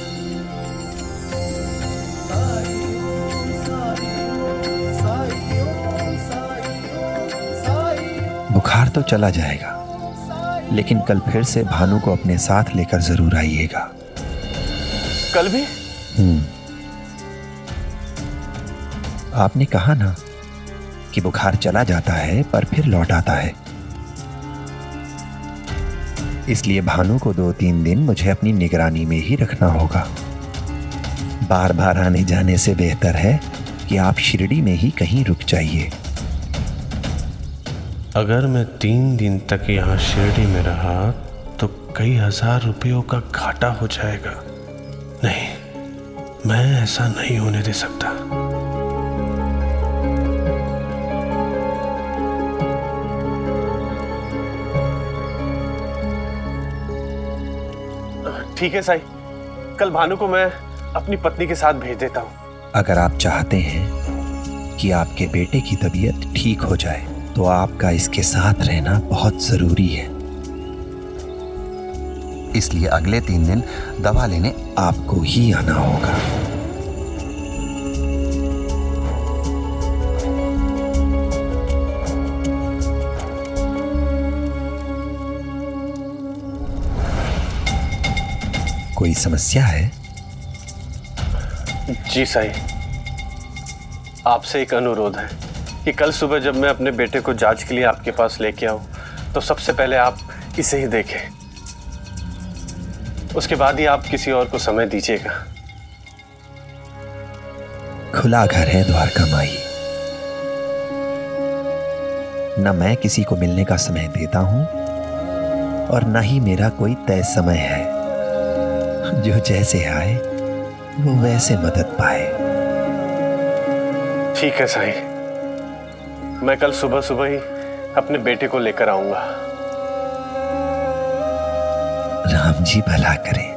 बुखार तो चला जाएगा, लेकिन कल फिर से भानु को अपने साथ लेकर जरूर आइएगा। कल भी? आपने कहा ना कि बुखार चला जाता है पर फिर लौट आता है, इसलिए भानु को 2-3 दिन मुझे अपनी निगरानी में ही रखना होगा। बार बार आने जाने से बेहतर है कि आप शिरडी में ही कहीं रुक जाइए। अगर मैं 3 दिन तक यहाँ शिरडी में रहा तो कई हजार रुपयों का घाटा हो जाएगा। नहीं, मैं ऐसा नहीं होने दे सकता। ठीक है साईं, कल भानु को मैं अपनी पत्नी के साथ भेज देता हूँ। अगर आप चाहते हैं कि आपके बेटे की तबीयत ठीक हो जाए तो आपका इसके साथ रहना बहुत जरूरी है। इसलिए अगले 3 दिन दवा लेने आपको ही आना होगा। कोई समस्या है? जी साईं, आपसे एक अनुरोध है कि कल सुबह जब मैं अपने बेटे को जांच के लिए आपके पास लेके आऊं तो सबसे पहले आप इसे ही देखें, उसके बाद ही आप किसी और को समय दीजिएगा। खुला घर है द्वारका माई। न मैं किसी को मिलने का समय देता हूं और न ही मेरा कोई तय समय है। जो जैसे आए वो वैसे मदद पाए। ठीक है साईं, मैं कल सुबह सुबह ही अपने बेटे को लेकर आऊंगा। राम जी भला करें।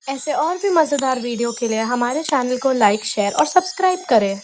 ऐसे और भी मजेदार वीडियो के लिए हमारे चैनल को लाइक, शेयर और सब्सक्राइब करें।